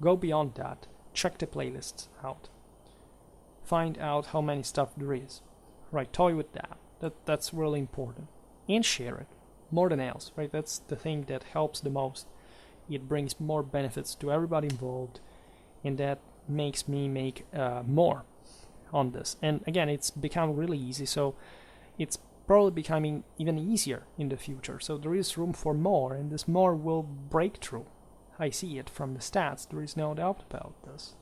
Go beyond that, check the playlists out, find out how many stuff there is, right? Toy with that. That's really important, and share it more than else, right? That's the thing that helps the most. It brings more benefits to everybody involved, and that makes me make more on this. And again, it's become really easy, so it's probably becoming even easier in the future. So there is room for more, and this more will break through. I see it from the stats, there is no doubt about this.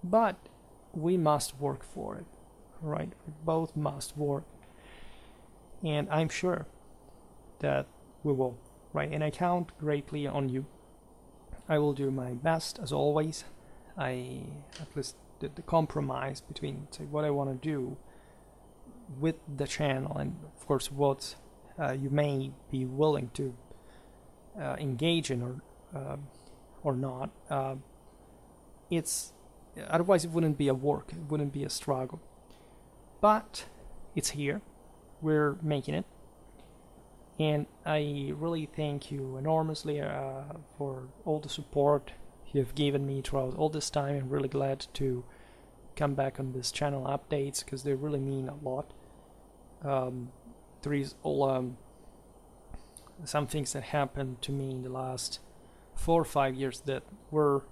But we must work for it, right? We both must work. And I'm sure that we will, right? And I count greatly on you. I will do my best, as always. I at least did the compromise between, say, what I want to do with the channel and of course what you may be willing to engage in or not. It's otherwise it wouldn't be a work, it wouldn't be a struggle. But it's here, we're making it, and I really thank you enormously for all the support you've given me throughout all this time. I'm really glad to come back on this channel updates because they really mean a lot. There is all some things that happened to me in the last 4 or 5 years that were,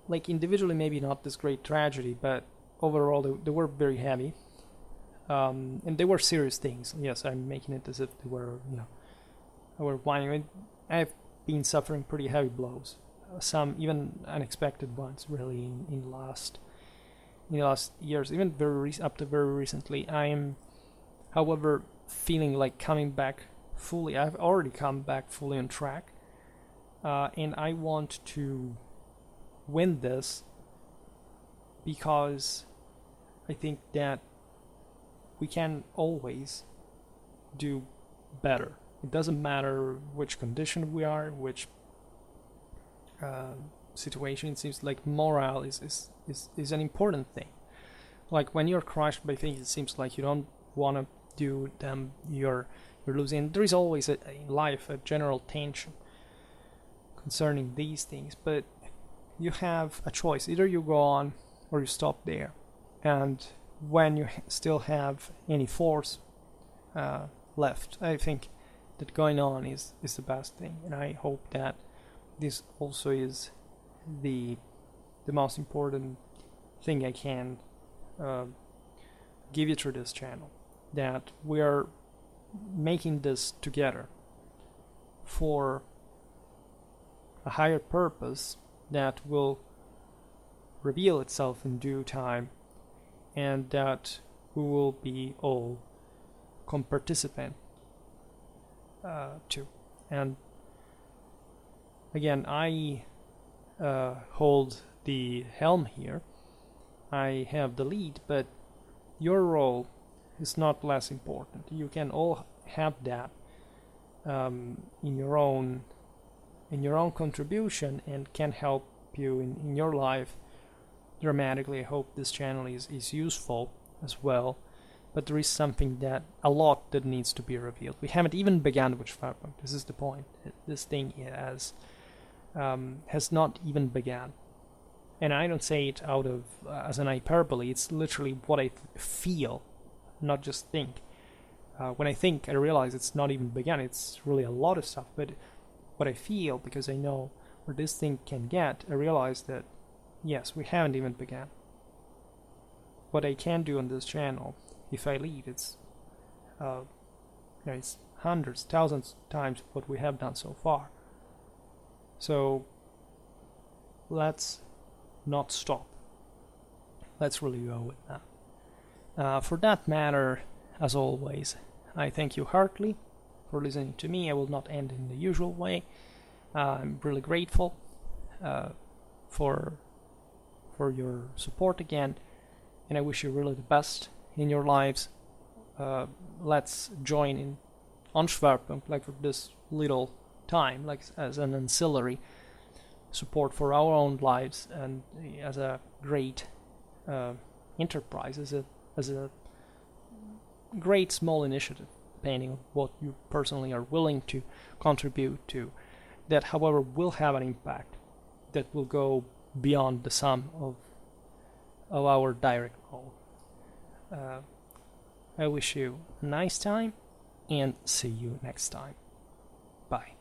like, individually maybe not this great tragedy, but overall they were very heavy, and they were serious things. Yes, I'm making it as if they were, I were whining. I've been suffering pretty heavy blows, some even unexpected ones, really, in the last years, even up to very recently. I am, however, feeling like coming back fully. I've already come back fully on track, and I want to win this because I think that we can always do better. It doesn't matter which condition we are, which situation. It seems like morale is an important thing. Like when you're crushed by things, it seems like you don't want to do them. You're losing. There is always in life a general tension concerning these things, but you have a choice. Either you go on or you stop there. And when you still have any force left, I think that going on is the best thing. And I hope that this also is the most important thing I can give you through this channel, that we are making this together for a higher purpose that will reveal itself in due time, and that we will be all co-participant to. And again, I hold the helm here. I have the lead, but your role is not less important. You can all have that in your own contribution, and can help you in your life dramatically. I hope this channel is useful as well, but there is something a lot that needs to be revealed. We haven't even begun with Schwerpunkt. This is the point. This thing has not even begun. And I don't say it out of as an hyperbole. It's literally what I feel, not just think. When I think, I realize it's not even begun. It's really a lot of stuff. But what I feel, because I know where this thing can get, I realize that, yes, we haven't even begun. What I can do on this channel, if I leave, it's hundreds, thousands times what we have done so far. So let's not stop. Let's really go with that. For that matter, as always, I thank you heartily for listening to me. I will not end in the usual way. I'm really grateful for for your support again, and I wish you really the best in your lives. Let's join in on Schwerpunkt, like for this little time, like as an ancillary support for our own lives, and as a great enterprise, as a great small initiative, depending on what you personally are willing to contribute to, that however will have an impact that will go beyond the sum of our direct goal. I wish you a nice time and see you next time. Bye.